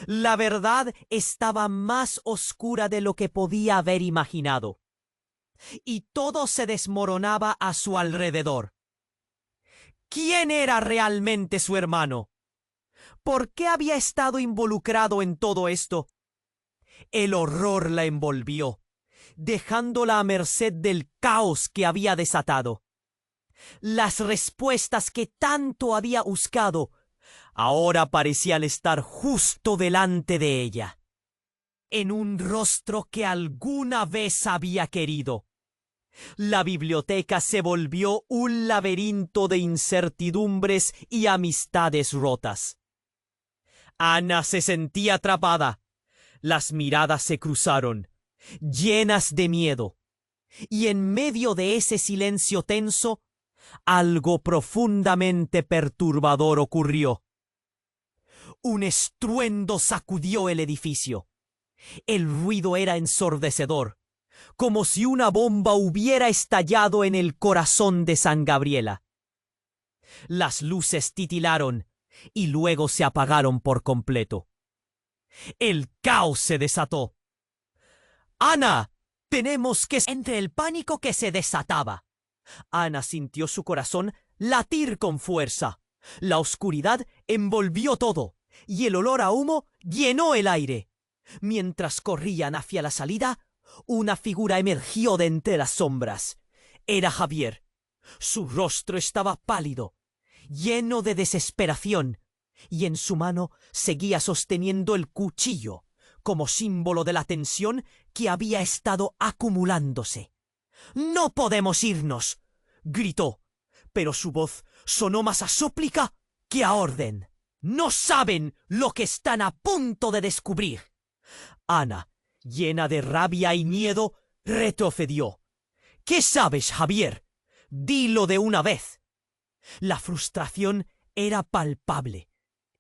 La verdad estaba más oscura de lo que podía haber imaginado, y todo se desmoronaba a su alrededor. ¿Quién era realmente su hermano? ¿Por qué había estado involucrado en todo esto? El horror la envolvió, dejándola a merced del caos que había desatado. Las respuestas que tanto había buscado ahora parecían estar justo delante de ella, en un rostro que alguna vez había querido. La biblioteca se volvió un laberinto de incertidumbres y amistades rotas. Ana se sentía atrapada. Las miradas se cruzaron, llenas de miedo, y en medio de ese silencio tenso, algo profundamente perturbador ocurrió. Un estruendo sacudió el edificio. El ruido era ensordecedor, como si una bomba hubiera estallado en el corazón de San Gabriela. Las luces titilaron y luego se apagaron por completo. El caos se desató. «Ana, tenemos que...» Entre el pánico que se desataba, Ana sintió su corazón latir con fuerza. La oscuridad envolvió todo y el olor a humo llenó el aire. Mientras corrían hacia la salida, una figura emergió de entre las sombras. Era Javier. Su rostro estaba pálido, lleno de desesperación, y en su mano seguía sosteniendo el cuchillo, como símbolo de la tensión que había estado acumulándose. «¡No podemos irnos!», gritó, pero su voz sonó más a súplica que a orden. «No saben lo que están a punto de descubrir». Ana, llena de rabia y miedo, retrocedió. «¿Qué sabes, Javier? Dilo de una vez». La frustración era palpable.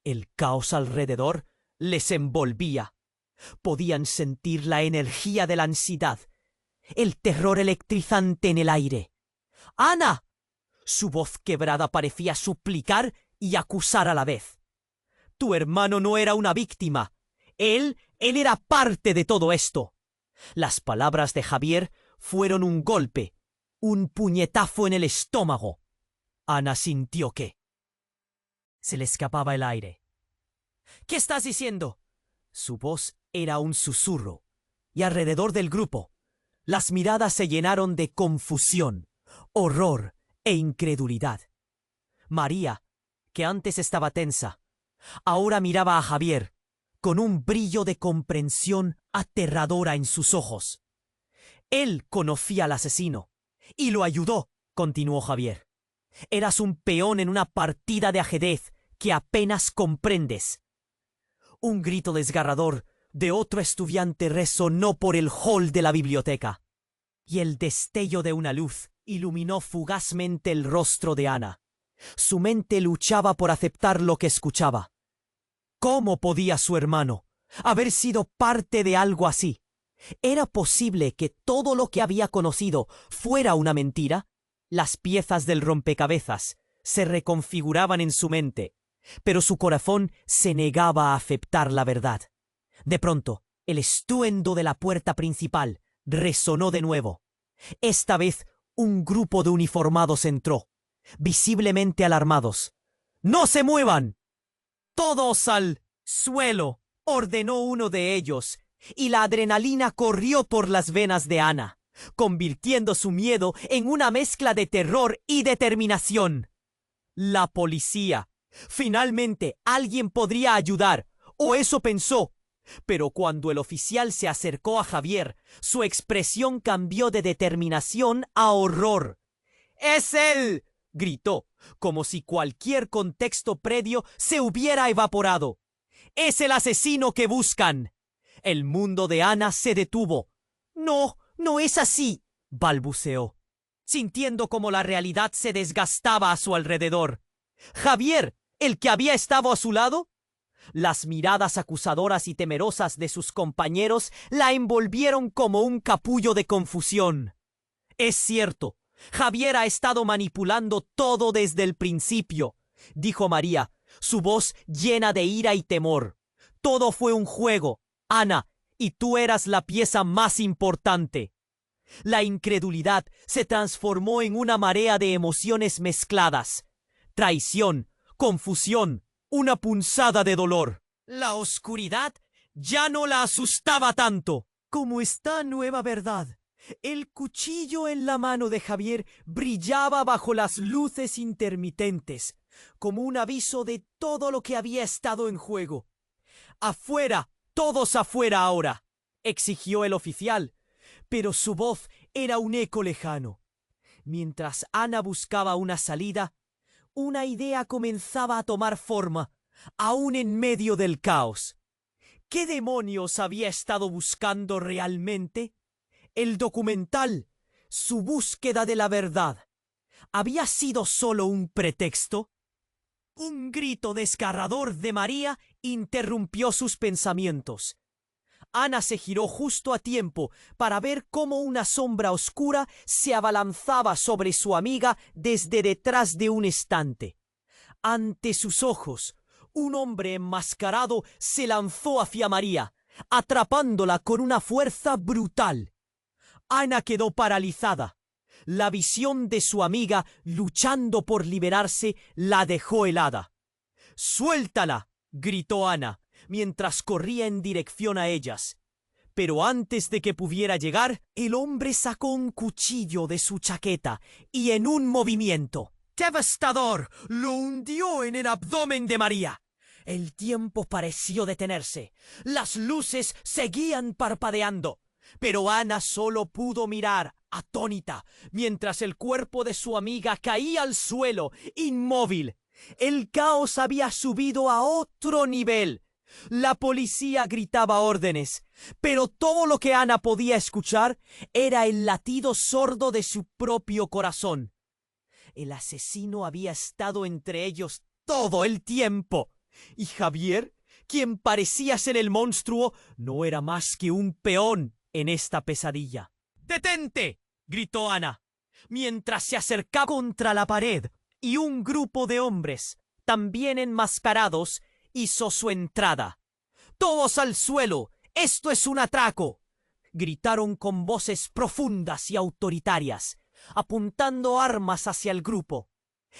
El caos alrededor les envolvía. Podían sentir la energía de la ansiedad, el terror electrizante en el aire. «¡Ana!». Su voz quebrada parecía suplicar y acusar a la vez. «Tu hermano no era una víctima. Él era parte de todo esto». Las palabras de Javier fueron un golpe, un puñetazo en el estómago. Ana sintió que se le escapaba el aire. «¿Qué estás diciendo?». Su voz era un susurro, y alrededor del grupo, las miradas se llenaron de confusión, horror e incredulidad. María, que antes estaba tensa, ahora miraba a Javier con un brillo de comprensión aterradora en sus ojos. «Él conocía al asesino y lo ayudó», continuó Javier. «Eras un peón en una partida de ajedrez que apenas comprendes». Un grito desgarrador de otro estudiante resonó por el hall de la biblioteca, y el destello de una luz iluminó fugazmente el rostro de Ana. Su mente luchaba por aceptar lo que escuchaba. ¿Cómo podía su hermano haber sido parte de algo así? ¿Era posible que todo lo que había conocido fuera una mentira? Las piezas del rompecabezas se reconfiguraban en su mente, pero su corazón se negaba a aceptar la verdad. De pronto, el estruendo de la puerta principal resonó de nuevo. Esta vez, un grupo de uniformados entró, visiblemente alarmados. «¡No se muevan! ¡Todos al suelo! ordenó uno de ellos, y la adrenalina corrió por las venas de Ana, convirtiendo su miedo en una mezcla de terror y determinación. La policía. Finalmente alguien podría ayudar, o eso pensó. Pero cuando el oficial se acercó a Javier, su expresión cambió de determinación a horror. ¡Es él!, gritó, como si cualquier contexto previo se hubiera evaporado. ¡Es el asesino que buscan! El mundo de Ana se detuvo. No, no es así, balbuceó, sintiendo como la realidad se desgastaba a su alrededor. ¿Javier, el que había estado a su lado? Las miradas acusadoras y temerosas de sus compañeros la envolvieron como un capullo de confusión. Es cierto, Javier ha estado manipulando todo desde el principio, dijo María, su voz llena de ira y temor. Todo fue un juego, Ana, y tú eras la pieza más importante. La incredulidad se transformó en una marea de emociones mezcladas. Traición, confusión, una punzada de dolor. La oscuridad ya no la asustaba tanto como esta nueva verdad. El cuchillo en la mano de Javier brillaba bajo las luces intermitentes, como un aviso de todo lo que había estado en juego. ¡Afuera! ¡Todos afuera ahora!, exigió el oficial, pero su voz era un eco lejano. Mientras Ana buscaba una salida, una idea comenzaba a tomar forma, aún en medio del caos. ¿Qué demonios había estado buscando realmente? El documental, su búsqueda de la verdad, ¿había sido solo un pretexto? Un grito desgarrador de María interrumpió sus pensamientos. Ana se giró justo a tiempo para ver cómo una sombra oscura se abalanzaba sobre su amiga desde detrás de un estante. Ante sus ojos, un hombre enmascarado se lanzó hacia María, atrapándola con una fuerza brutal. Ana quedó paralizada. La visión de su amiga luchando por liberarse la dejó helada. ¡Suéltala!, gritó Ana, mientras corría en dirección a ellas. Pero antes de que pudiera llegar, el hombre sacó un cuchillo de su chaqueta y en un movimiento devastador lo hundió en el abdomen de María. El tiempo pareció detenerse. Las luces seguían parpadeando, pero Ana solo pudo mirar, atónita, mientras el cuerpo de su amiga caía al suelo, inmóvil. El caos había subido a otro nivel. La policía gritaba órdenes, pero todo lo que Ana podía escuchar era el latido sordo de su propio corazón. El asesino había estado entre ellos todo el tiempo, y Javier, quien parecía ser el monstruo, no era más que un peón en esta pesadilla. ¡Detente!, gritó Ana, mientras se acercaba contra la pared, y un grupo de hombres, también enmascarados, hizo su entrada. ¡Todos al suelo! ¡Esto es un atraco!, gritaron con voces profundas y autoritarias, apuntando armas hacia el grupo.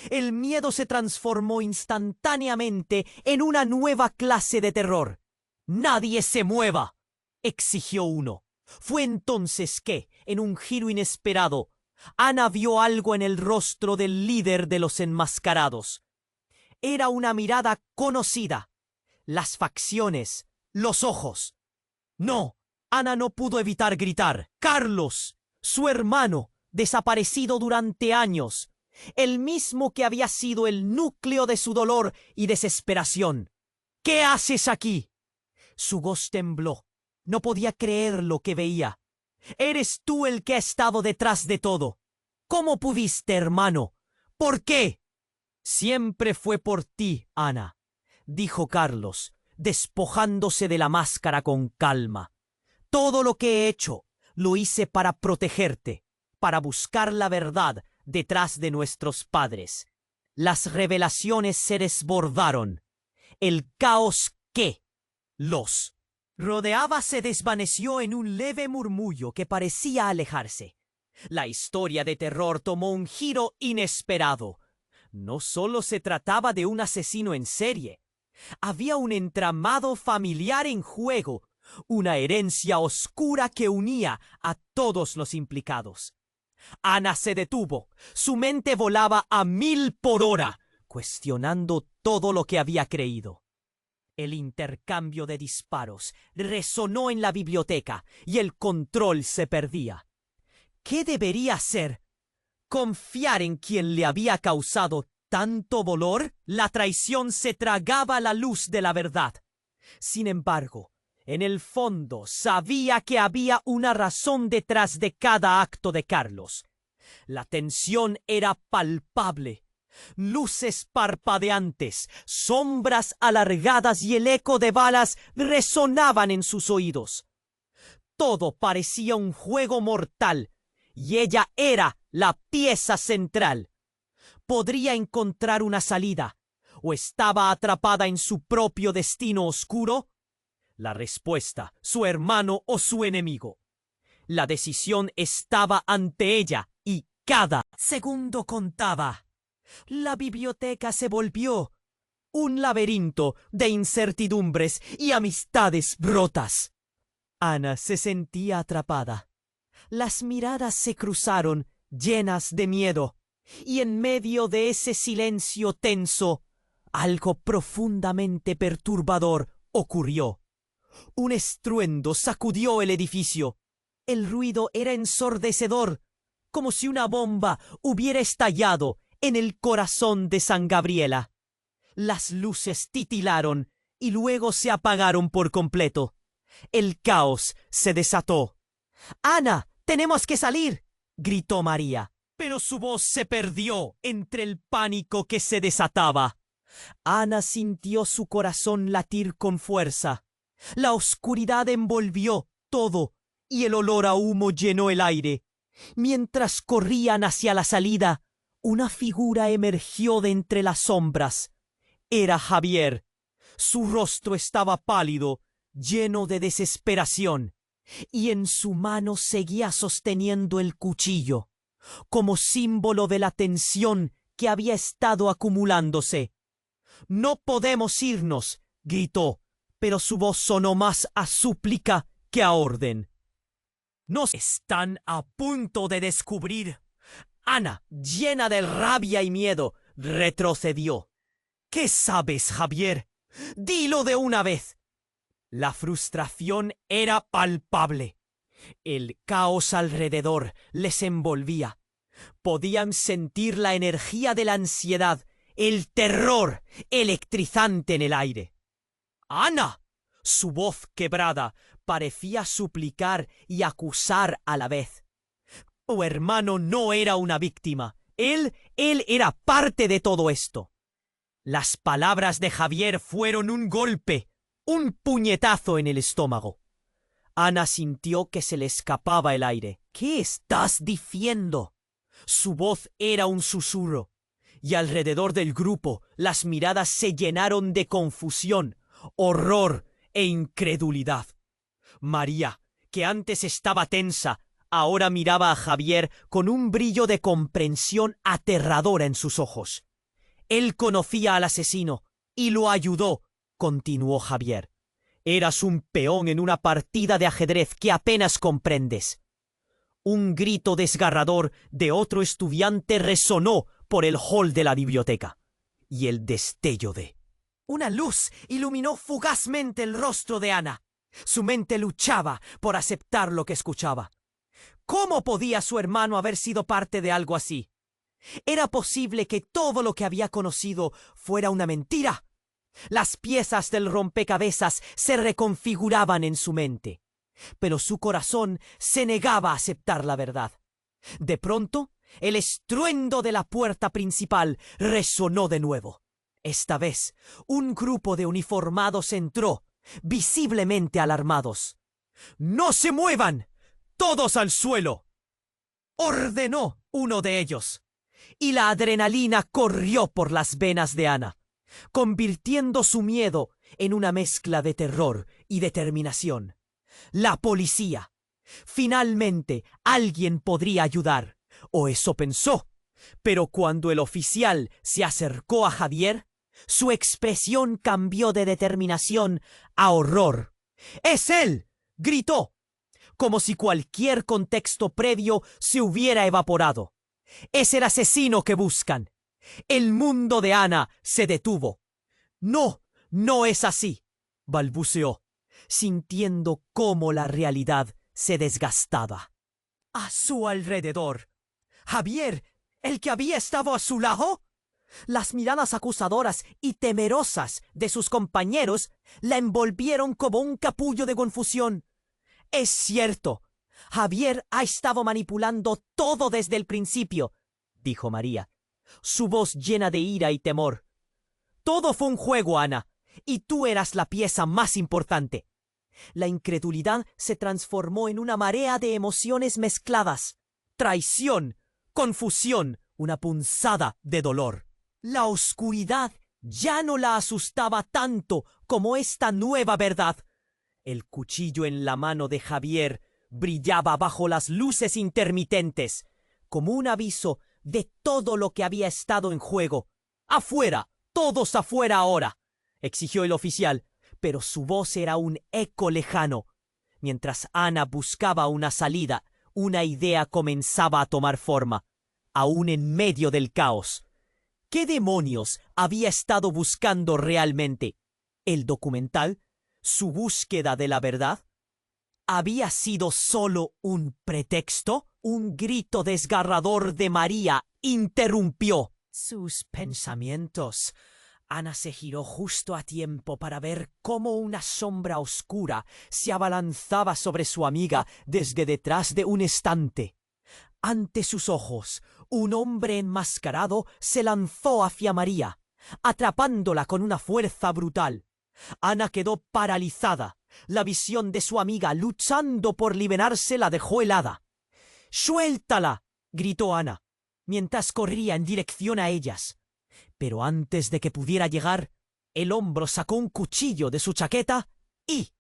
El miedo se transformó instantáneamente en una nueva clase de terror. «¡Nadie se mueva!», exigió uno. Fue entonces que, en un giro inesperado, Ana vio algo en el rostro del líder de los enmascarados. Era una mirada conocida. Las facciones, los ojos. No, Ana no pudo evitar gritar. Carlos, su hermano, desaparecido durante años, el mismo que había sido el núcleo de su dolor y desesperación. ¿Qué haces aquí? Su voz tembló. No podía creer lo que veía. Eres tú el que ha estado detrás de todo. ¿Cómo pudiste, hermano? ¿Por qué? Siempre fue por ti, Ana, dijo Carlos, despojándose de la máscara con calma. Todo lo que he hecho lo hice para protegerte, para buscar la verdad detrás de nuestros padres. Las revelaciones se desbordaron. El caos que los rodeaba se desvaneció en un leve murmullo que parecía alejarse. La historia de terror tomó un giro inesperado. No solo se trataba de un asesino en serie. Había un entramado familiar en juego, una herencia oscura que unía a todos los implicados. Ana se detuvo. Su mente volaba a 1000 por hora, cuestionando todo lo que había creído. El intercambio de disparos resonó en la biblioteca y el control se perdía. ¿Qué debería hacer? ¿Confiar en quien le había causado tanto dolor? La traición se tragaba la luz de la verdad. Sin embargo, en el fondo sabía que había una razón detrás de cada acto de Carlos. La tensión era palpable. Luces parpadeantes, sombras alargadas y el eco de balas resonaban en sus oídos. Todo parecía un juego mortal, y ella era la pieza central. ¿Podría encontrar una salida? ¿O estaba atrapada en su propio destino oscuro? La respuesta, su hermano o su enemigo. La decisión estaba ante ella y cada segundo contaba. La biblioteca se volvió un laberinto de incertidumbres y amistades rotas. Ana se sentía atrapada. Las miradas se cruzaron, llenas de miedo, y en medio de ese silencio tenso, algo profundamente perturbador ocurrió. Un estruendo sacudió el edificio. El ruido era ensordecedor, como si una bomba hubiera estallado en el corazón de San Gabriela. Las luces titilaron y luego se apagaron por completo. El caos se desató. «¡Ana, tenemos que salir!», gritó María, pero su voz se perdió entre el pánico que se desataba. Ana sintió su corazón latir con fuerza. La oscuridad envolvió todo y el olor a humo llenó el aire. Mientras corrían hacia la salida, una figura emergió de entre las sombras. Era Javier. Su rostro estaba pálido, lleno de desesperación, y en su mano seguía sosteniendo el cuchillo, como símbolo de la tensión que había estado acumulándose. «¡No podemos irnos!», gritó, pero su voz sonó más a súplica que a orden. «Nos están a punto de descubrir». Ana, llena de rabia y miedo, retrocedió. «¿Qué sabes, Javier? Dilo de una vez». La frustración era palpable. El caos alrededor les envolvía. Podían sentir la energía de la ansiedad, el terror electrizante en el aire. «¡Ana!». Su voz quebrada parecía suplicar y acusar a la vez. Tu hermano no era una víctima. Él era parte de todo esto. Las palabras de Javier fueron un golpe, un puñetazo en el estómago. Ana sintió que se le escapaba el aire. «¿Qué estás diciendo?». Su voz era un susurro, y alrededor del grupo las miradas se llenaron de confusión, horror e incredulidad. María, que antes estaba tensa, ahora miraba a Javier con un brillo de comprensión aterradora en sus ojos. «Él conocía al asesino y lo ayudó», continuó Javier. «Eras un peón en una partida de ajedrez que apenas comprendes». Un grito desgarrador de otro estudiante resonó por el hall de la biblioteca, y el destello de una luz iluminó fugazmente el rostro de Ana. Su mente luchaba por aceptar lo que escuchaba. ¿Cómo podía su hermano haber sido parte de algo así? ¿Era posible que todo lo que había conocido fuera una mentira? Las piezas del rompecabezas se reconfiguraban en su mente, pero su corazón se negaba a aceptar la verdad. De pronto, el estruendo de la puerta principal resonó de nuevo. Esta vez, un grupo de uniformados entró, visiblemente alarmados. «¡No se muevan! ¡Todos al suelo!», ordenó uno de ellos, y la adrenalina corrió por las venas de Ana, convirtiendo su miedo en una mezcla de terror y determinación. La policía. Finalmente, alguien podría ayudar, o eso pensó. Pero cuando el oficial se acercó a Javier, Su expresión cambió de determinación a horror. ¡Es él!, gritó, como si cualquier contexto previo se hubiera evaporado. ¡Es el asesino que buscan! El mundo de Ana se detuvo. No, no es así, balbuceó, sintiendo cómo la realidad se desgastaba. A su alrededor, Javier, el que había estado a su lado. Las miradas acusadoras y temerosas de sus compañeros la envolvieron como un capullo de confusión. Es cierto, Javier ha estado manipulando todo desde el principio, dijo María, su voz llena de ira y temor. Todo fue un juego, Ana, y tú eras la pieza más importante. La incredulidad se transformó en una marea de emociones mezcladas. Traición, confusión, una punzada de dolor. La oscuridad ya no la asustaba tanto como esta nueva verdad. El cuchillo en la mano de Javier brillaba bajo las luces intermitentes, como un aviso de todo lo que había estado en juego. ¡Afuera! ¡Todos afuera ahora!, exigió el oficial, pero su voz era un eco lejano. Mientras Ana buscaba una salida, una idea comenzaba a tomar forma, aún en medio del caos. ¿Qué demonios había estado buscando realmente? ¿El documental? ¿Su búsqueda de la verdad? ¿Había sido solo un pretexto? Un grito desgarrador de María interrumpió sus pensamientos. Ana se giró justo a tiempo para ver cómo una sombra oscura se abalanzaba sobre su amiga desde detrás de un estante. Ante sus ojos, un hombre enmascarado se lanzó hacia María, atrapándola con una fuerza brutal. Ana quedó paralizada. La visión de su amiga luchando por liberarse la dejó helada. ¡Suéltala!, gritó Ana, mientras corría en dirección a ellas. Pero antes de que pudiera llegar, el hombro sacó un cuchillo de su chaqueta y,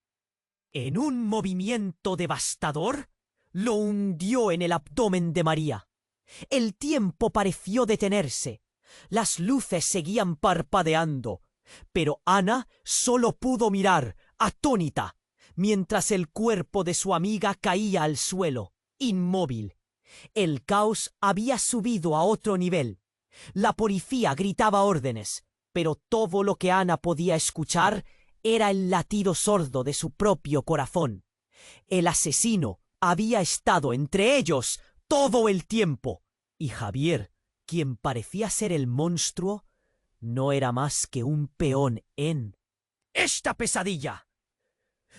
en un movimiento devastador, lo hundió en el abdomen de María. El tiempo pareció detenerse. Las luces seguían parpadeando, pero Ana solo pudo mirar, atónita, mientras el cuerpo de su amiga caía al suelo, inmóvil. El caos había subido a otro nivel. La policía gritaba órdenes, pero todo lo que Ana podía escuchar era el latido sordo de su propio corazón. El asesino había estado entre ellos todo el tiempo, y Javier, quien parecía ser el monstruo, no era más que un peón en esta pesadilla.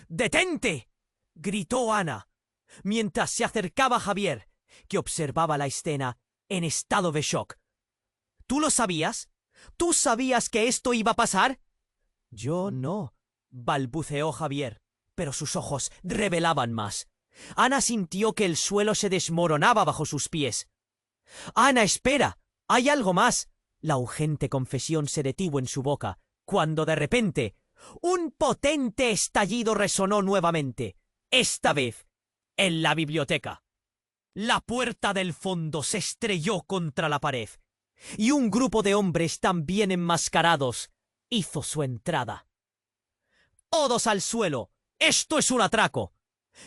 ¡Detente!, gritó Ana, mientras se acercaba a Javier, que observaba la escena en estado de shock. ¿Tú lo sabías? ¿Tú sabías que esto iba a pasar? Yo no, balbuceó Javier, pero sus ojos revelaban más. Ana sintió que el suelo se desmoronaba bajo sus pies. Ana, espera, hay algo más. La urgente confesión se detuvo en su boca, cuando de repente un potente estallido resonó nuevamente, esta vez en la biblioteca. La puerta del fondo se estrelló contra la pared, y un grupo de hombres también enmascarados hizo su entrada. ¡Todos al suelo! ¡Esto es un atraco!,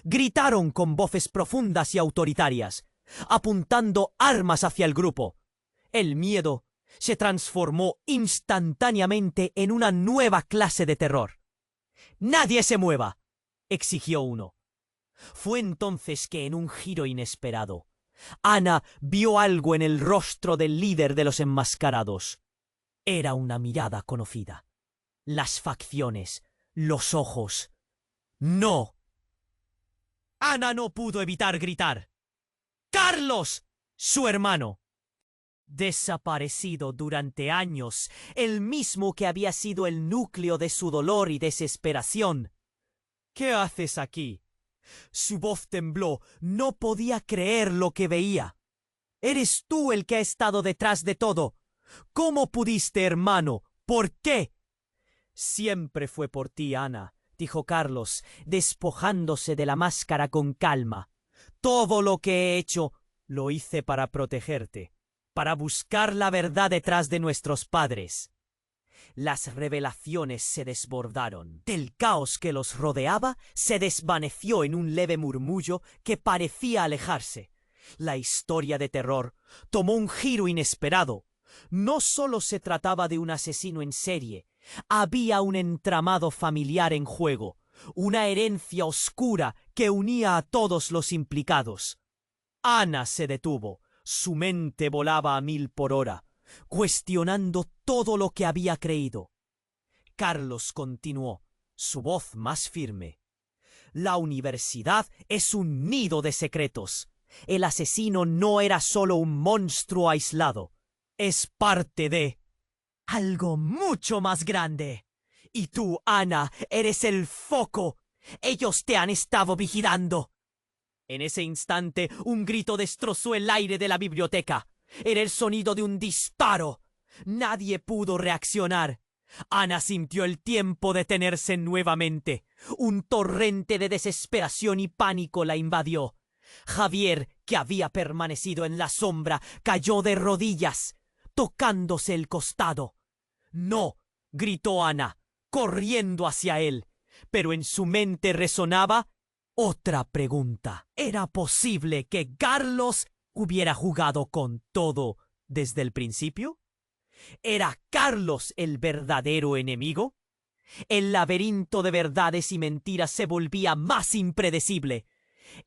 gritaron con voces profundas y autoritarias, apuntando armas hacia el grupo. El miedo se transformó instantáneamente en una nueva clase de terror. «¡Nadie se mueva!», exigió uno. Fue entonces que, en un giro inesperado, Ana vio algo en el rostro del líder de los enmascarados. Era una mirada conocida. Las facciones, los ojos. ¡No! Ana no pudo evitar gritar. ¡Carlos!, su hermano. Desaparecido durante años, el mismo que había sido el núcleo de su dolor y desesperación. ¿Qué haces aquí? Su voz tembló, no podía creer lo que veía. Eres tú el que ha estado detrás de todo. ¿Cómo pudiste, hermano? ¿Por qué? Siempre fue por ti, Ana, dijo Carlos, despojándose de la máscara con calma. Todo lo que he hecho lo hice para protegerte, para buscar la verdad detrás de nuestros padres. Las revelaciones se desbordaron. Del caos que los rodeaba, se desvaneció en un leve murmullo que parecía alejarse. La historia de terror tomó un giro inesperado. No solo se trataba de un asesino en serie, había un entramado familiar en juego, una herencia oscura que unía a todos los implicados. Ana se detuvo, su mente volaba a 1000 por hora, cuestionando todo lo que había creído. Carlos continuó, su voz más firme. La universidad es un nido de secretos. El asesino no era solo un monstruo aislado. Es parte de algo mucho más grande. Y tú, Ana, eres el foco. Ellos te han estado vigilando. En ese instante, un grito destrozó el aire de la biblioteca. Era el sonido de un disparo. Nadie pudo reaccionar. Ana sintió el tiempo detenerse nuevamente. Un torrente de desesperación y pánico la invadió. Javier, que había permanecido en la sombra, cayó de rodillas, tocándose el costado. «¡No!», gritó Ana, corriendo hacia él. Pero en su mente resonaba otra pregunta. ¿Era posible que Carlos hubiera jugado con todo desde el principio? ¿Era Carlos el verdadero enemigo? El laberinto de verdades y mentiras se volvía más impredecible.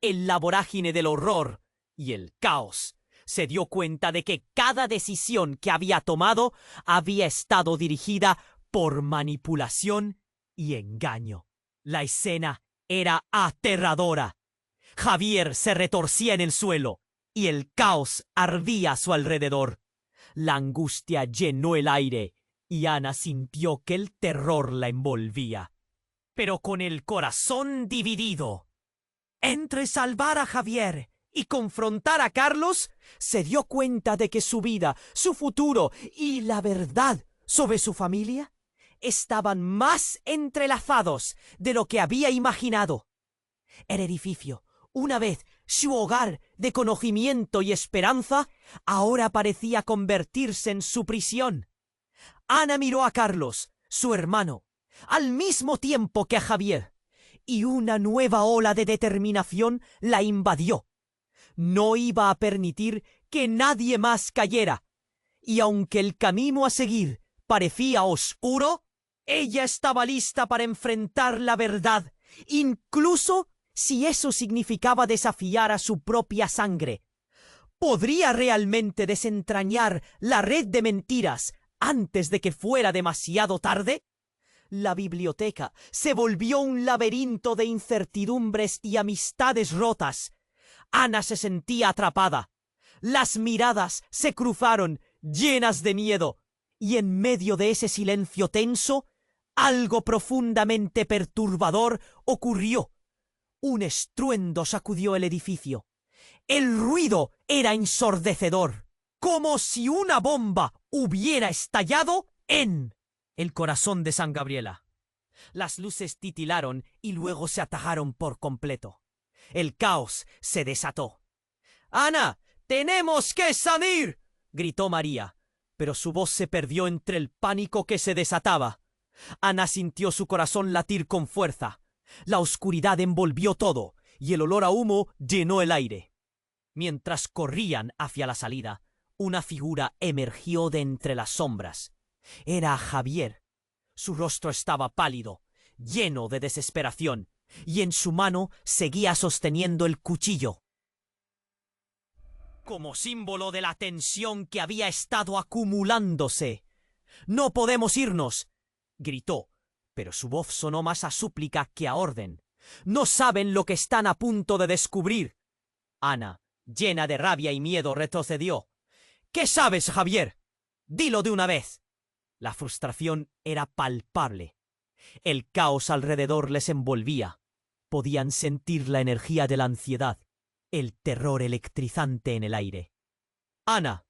En la vorágine del horror y el caos, se dio cuenta de que cada decisión que había tomado había estado dirigida por manipulación y engaño. La escena era aterradora. Javier se retorcía en el suelo y el caos ardía a su alrededor. La angustia llenó el aire y Ana sintió que el terror la envolvía, pero con el corazón dividido. Entre salvar a Javier y confrontar a Carlos, se dio cuenta de que su vida, su futuro y la verdad sobre su familia estaban más entrelazados de lo que había imaginado. El edificio, una vez su hogar de conocimiento y esperanza, ahora parecía convertirse en su prisión. Ana miró a Carlos, su hermano, al mismo tiempo que a Javier, y una nueva ola de determinación la invadió. No iba a permitir que nadie más cayera, y aunque el camino a seguir parecía oscuro, ella estaba lista para enfrentar la verdad, incluso si eso significaba desafiar a su propia sangre. ¿Podría realmente desentrañar la red de mentiras antes de que fuera demasiado tarde? La biblioteca se volvió un laberinto de incertidumbres y amistades rotas. Ana se sentía atrapada. Las miradas se cruzaron, llenas de miedo, y en medio de ese silencio tenso, algo profundamente perturbador ocurrió. Un estruendo sacudió el edificio. El ruido era ensordecedor, como si una bomba hubiera estallado en el corazón de San Gabriela. Las luces titilaron y luego se atajaron por completo. El caos se desató. «¡Ana, tenemos que salir!», gritó María, pero su voz se perdió entre el pánico que se desataba. Ana sintió su corazón latir con fuerza. La oscuridad envolvió todo y el olor a humo llenó el aire. Mientras corrían hacia la salida, una figura emergió de entre las sombras. Era Javier. Su rostro estaba pálido, lleno de desesperación, y en su mano seguía sosteniendo el cuchillo. Como símbolo de la tensión que había estado acumulándose. «¡No podemos irnos!», gritó, pero su voz sonó más a súplica que a orden. «No saben lo que están a punto de descubrir». Ana, llena de rabia y miedo, retrocedió. «¿Qué sabes, Javier? Dilo de una vez». La frustración era palpable. El caos alrededor les envolvía. Podían sentir la energía de la ansiedad, el terror electrizante en el aire. «Ana»,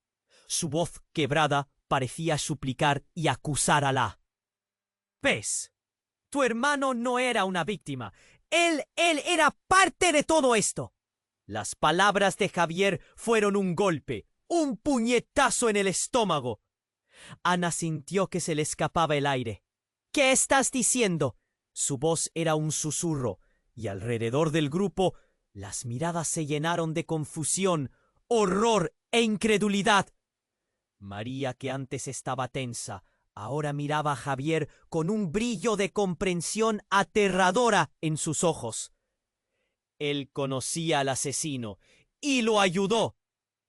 su voz quebrada parecía suplicar y acusar a Alá. «¿Ves? Tu hermano no era una víctima. Él era parte de todo esto». Las palabras de Javier fueron un golpe, un puñetazo en el estómago. Ana sintió que se le escapaba el aire. ¿Qué estás diciendo? Su voz era un susurro, y alrededor del grupo las miradas se llenaron de confusión, horror e incredulidad. María, que antes estaba tensa, ahora miraba a Javier con un brillo de comprensión aterradora en sus ojos. Él conocía al asesino y lo ayudó,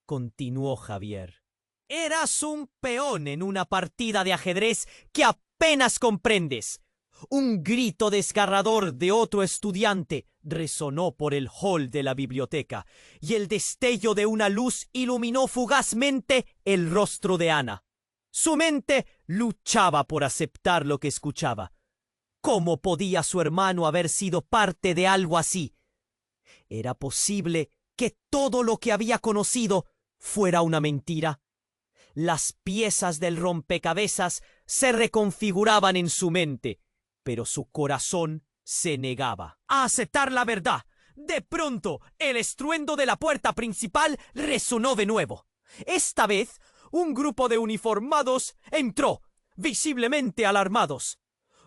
continuó Javier. Eras un peón en una partida de ajedrez que apenas comprendes. Un grito desgarrador de otro estudiante resonó por el hall de la biblioteca, y el destello de una luz iluminó fugazmente el rostro de Ana. Su mente luchaba por aceptar lo que escuchaba. ¿Cómo podía su hermano haber sido parte de algo así? ¿Era posible que todo lo que había conocido fuera una mentira? Las piezas del rompecabezas se reconfiguraban en su mente, pero su corazón se negaba a aceptar la verdad. De pronto, el estruendo de la puerta principal resonó de nuevo. Esta vez, un grupo de uniformados entró, visiblemente alarmados.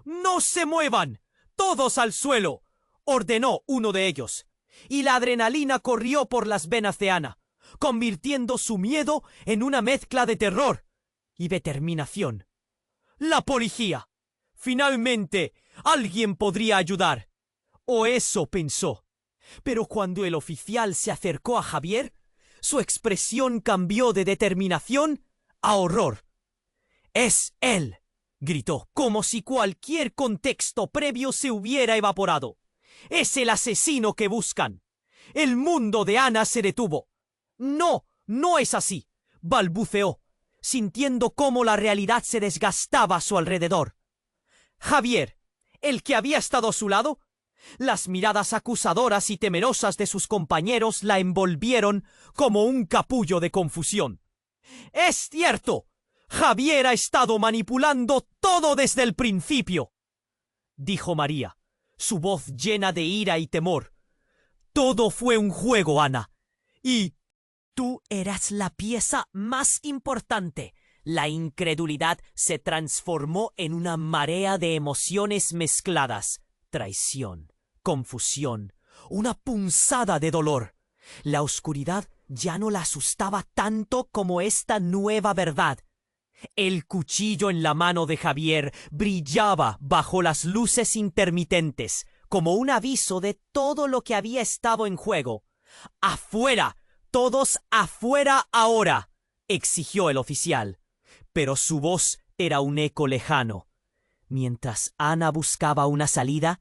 «¡No se muevan! ¡Todos al suelo!», ordenó uno de ellos, y la adrenalina corrió por las venas de Ana, convirtiendo su miedo en una mezcla de terror y determinación. ¡La policía! Finalmente, alguien podría ayudar. O eso pensó. Pero cuando el oficial se acercó a Javier, su expresión cambió de determinación a horror. «¡Es él!», gritó, como si cualquier contexto previo se hubiera evaporado. «Es el asesino que buscan». El mundo de Ana se detuvo. «No, no es así», balbuceó, sintiendo cómo la realidad se desgastaba a su alrededor. Javier, el que había estado a su lado, las miradas acusadoras y temerosas de sus compañeros la envolvieron como un capullo de confusión. «Es cierto, Javier ha estado manipulando todo desde el principio», dijo María, su voz llena de ira y temor. «Todo fue un juego, Ana, y tú eras la pieza más importante». La incredulidad se transformó en una marea de emociones mezcladas: traición, confusión, una punzada de dolor. La oscuridad ya no la asustaba tanto como esta nueva verdad. El cuchillo en la mano de Javier brillaba bajo las luces intermitentes, como un aviso de todo lo que había estado en juego. «¡Afuera! ¡Todos afuera ahora!», exigió el oficial. Pero su voz era un eco lejano. Mientras Ana buscaba una salida,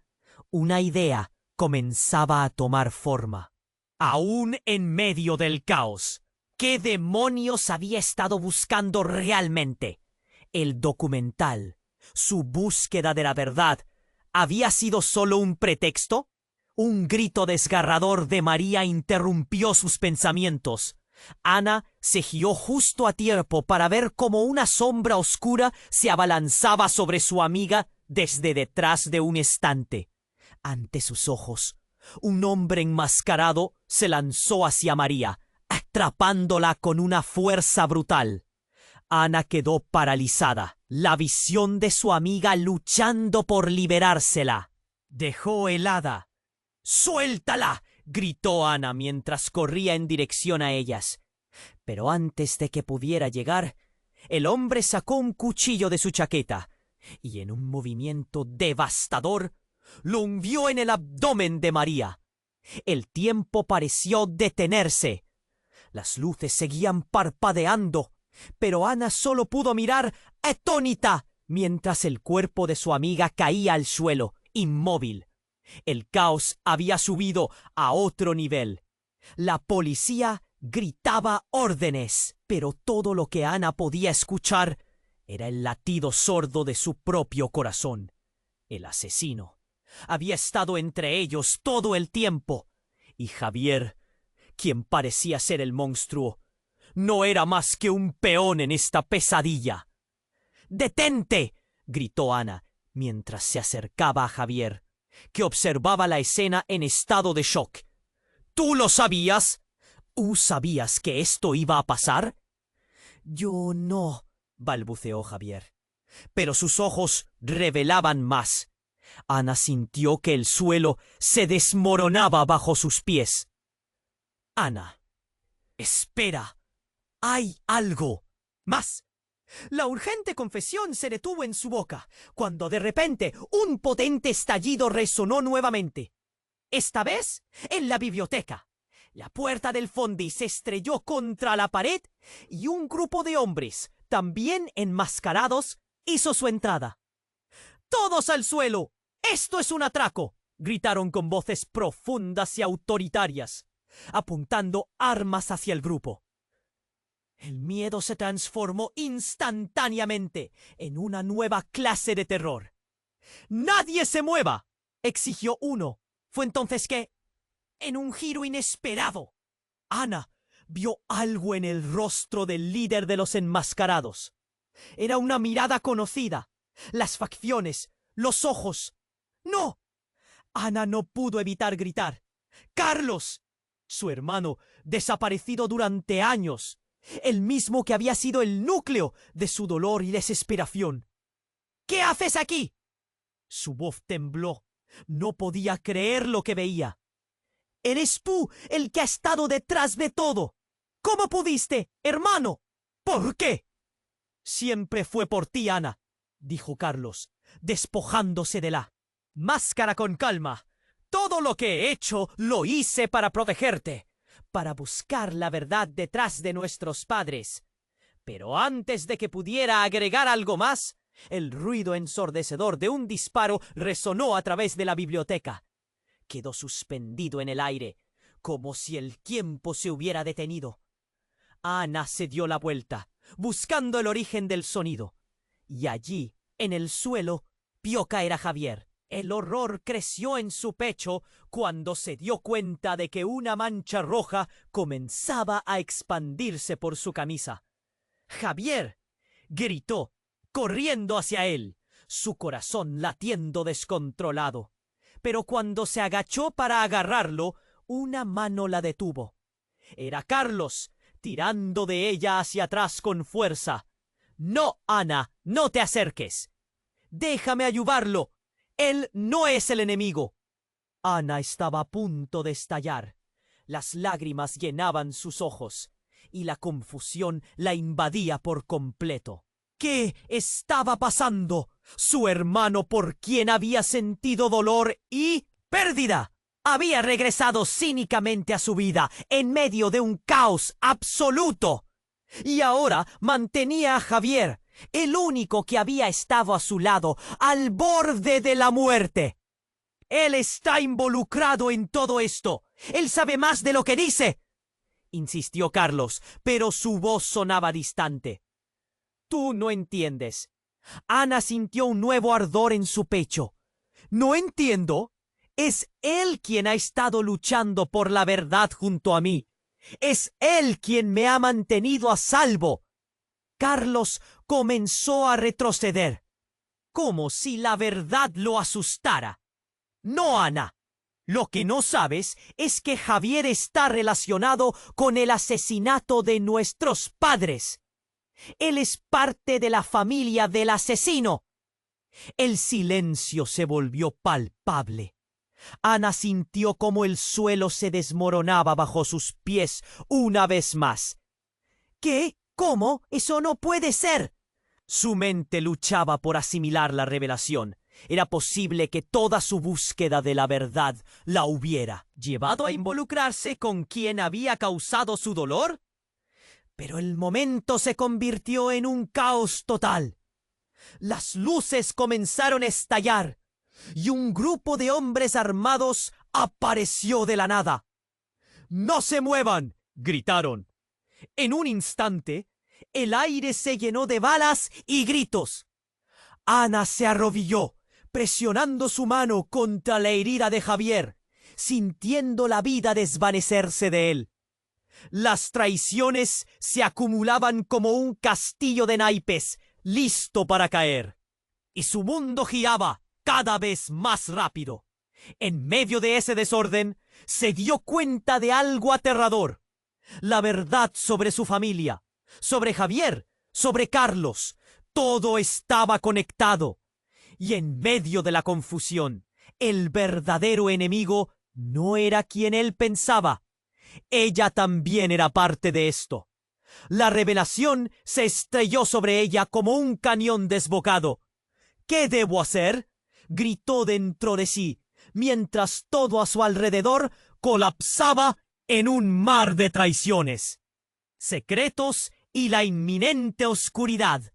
una idea comenzaba a tomar forma. Aún en medio del caos, ¿qué demonios había estado buscando realmente? El documental, su búsqueda de la verdad, ¿había sido solo un pretexto? Un grito desgarrador de María interrumpió sus pensamientos. Ana se giró justo a tiempo para ver cómo una sombra oscura se abalanzaba sobre su amiga desde detrás de un estante. Ante sus ojos, un hombre enmascarado se lanzó hacia María, atrapándola con una fuerza brutal. Ana quedó paralizada. La visión de su amiga luchando por liberársela dejó helada. «¡Suéltala!», gritó Ana mientras corría en dirección a ellas. Pero antes de que pudiera llegar, el hombre sacó un cuchillo de su chaqueta y, en un movimiento devastador, lo hundió en el abdomen de María. El tiempo pareció detenerse. Las luces seguían parpadeando, pero Ana solo pudo mirar atónita mientras el cuerpo de su amiga caía al suelo, inmóvil. El caos había subido a otro nivel. La policía gritaba órdenes, pero todo lo que Ana podía escuchar era el latido sordo de su propio corazón. El asesino había estado entre ellos todo el tiempo, y Javier, quien parecía ser el monstruo, no era más que un peón en esta pesadilla. «¡Detente!», gritó Ana mientras se acercaba a Javier, que observaba la escena en estado de shock. «¿Tú lo sabías? ¿Tú sabías que esto iba a pasar?» «Yo no», balbuceó Javier. Pero sus ojos revelaban más. Ana sintió que el suelo se desmoronaba bajo sus pies. Ana, espera. Hay algo más. La urgente confesión se detuvo en su boca, cuando de repente un potente estallido resonó nuevamente. Esta vez en la biblioteca. La puerta del fondi se estrelló contra la pared y un grupo de hombres, también enmascarados, hizo su entrada. ¡Todos al suelo! ¡Esto es un atraco!, gritaron con voces profundas y autoritarias, apuntando armas hacia el grupo. El miedo se transformó instantáneamente en una nueva clase de terror. ¡Nadie se mueva!, exigió uno. Fue entonces que, en un giro inesperado, Ana vio algo en el rostro del líder de los enmascarados. Era una mirada conocida, las facciones, los ojos. ¡No! Ana no pudo evitar gritar. ¡Carlos! Su hermano, desaparecido durante años, el mismo que había sido el núcleo de su dolor y desesperación. ¿Qué haces aquí? Su voz tembló. No podía creer lo que veía. Eres tú el que ha estado detrás de todo. ¿Cómo pudiste, hermano? ¿Por qué? Siempre fue por ti, Ana, dijo Carlos, despojándose de la máscara con calma. Todo lo que he hecho lo hice para protegerte, para buscar la verdad detrás de nuestros padres. Pero antes de que pudiera agregar algo más, el ruido ensordecedor de un disparo resonó a través de la biblioteca. Quedó suspendido en el aire, como si el tiempo se hubiera detenido. Ana se dio la vuelta, buscando el origen del sonido, y allí, en el suelo, vio caer a Javier. El horror creció en su pecho cuando se dio cuenta de que una mancha roja comenzaba a expandirse por su camisa. ¡Javier!, gritó, corriendo hacia él, su corazón latiendo descontrolado. Pero cuando se agachó para agarrarlo, una mano la detuvo. Era Carlos, tirando de ella hacia atrás con fuerza. «No, Ana, no te acerques. Déjame ayudarlo. Él no es el enemigo». Ana estaba a punto de estallar. Las lágrimas llenaban sus ojos y la confusión la invadía por completo. ¿Qué estaba pasando? Su hermano, por quien había sentido dolor y pérdida, había regresado cínicamente a su vida en medio de un caos absoluto. Y ahora mantenía a Javier, el único que había estado a su lado, al borde de la muerte. Él está involucrado en todo esto. Él sabe más de lo que dice, insistió Carlos, pero su voz sonaba distante. Tú no entiendes. Ana sintió un nuevo ardor en su pecho. No entiendo. Es él quien ha estado luchando por la verdad junto a mí. Es él quien me ha mantenido a salvo. Carlos comenzó a retroceder, como si la verdad lo asustara. No, Ana. Lo que no sabes es que Javier está relacionado con el asesinato de nuestros padres. Él es parte de la familia del asesino. El silencio se volvió palpable. Ana sintió como el suelo se desmoronaba bajo sus pies una vez más. ¿Qué? ¿Cómo? Eso no puede ser. Su mente luchaba por asimilar la revelación. Era posible que toda su búsqueda de la verdad la hubiera llevado a involucrarse con quien había causado su dolor. Pero el momento se convirtió en un caos total. Las luces comenzaron a estallar y un grupo de hombres armados apareció de la nada. ¡No se muevan!, gritaron. En un instante, el aire se llenó de balas y gritos. Ana se arrodilló, presionando su mano contra la herida de Javier, sintiendo la vida desvanecerse de él. Las traiciones se acumulaban como un castillo de naipes, listo para caer. Y su mundo giraba cada vez más rápido. En medio de ese desorden, se dio cuenta de algo aterrador. La verdad sobre su familia, sobre Javier, sobre Carlos. Todo estaba conectado. Y en medio de la confusión, el verdadero enemigo no era quien él pensaba. Ella también era parte de esto. La revelación se estrelló sobre ella como un cañón desbocado. ¿Qué debo hacer?, gritó dentro de sí, mientras todo a su alrededor colapsaba en un mar de traiciones, secretos y la inminente oscuridad.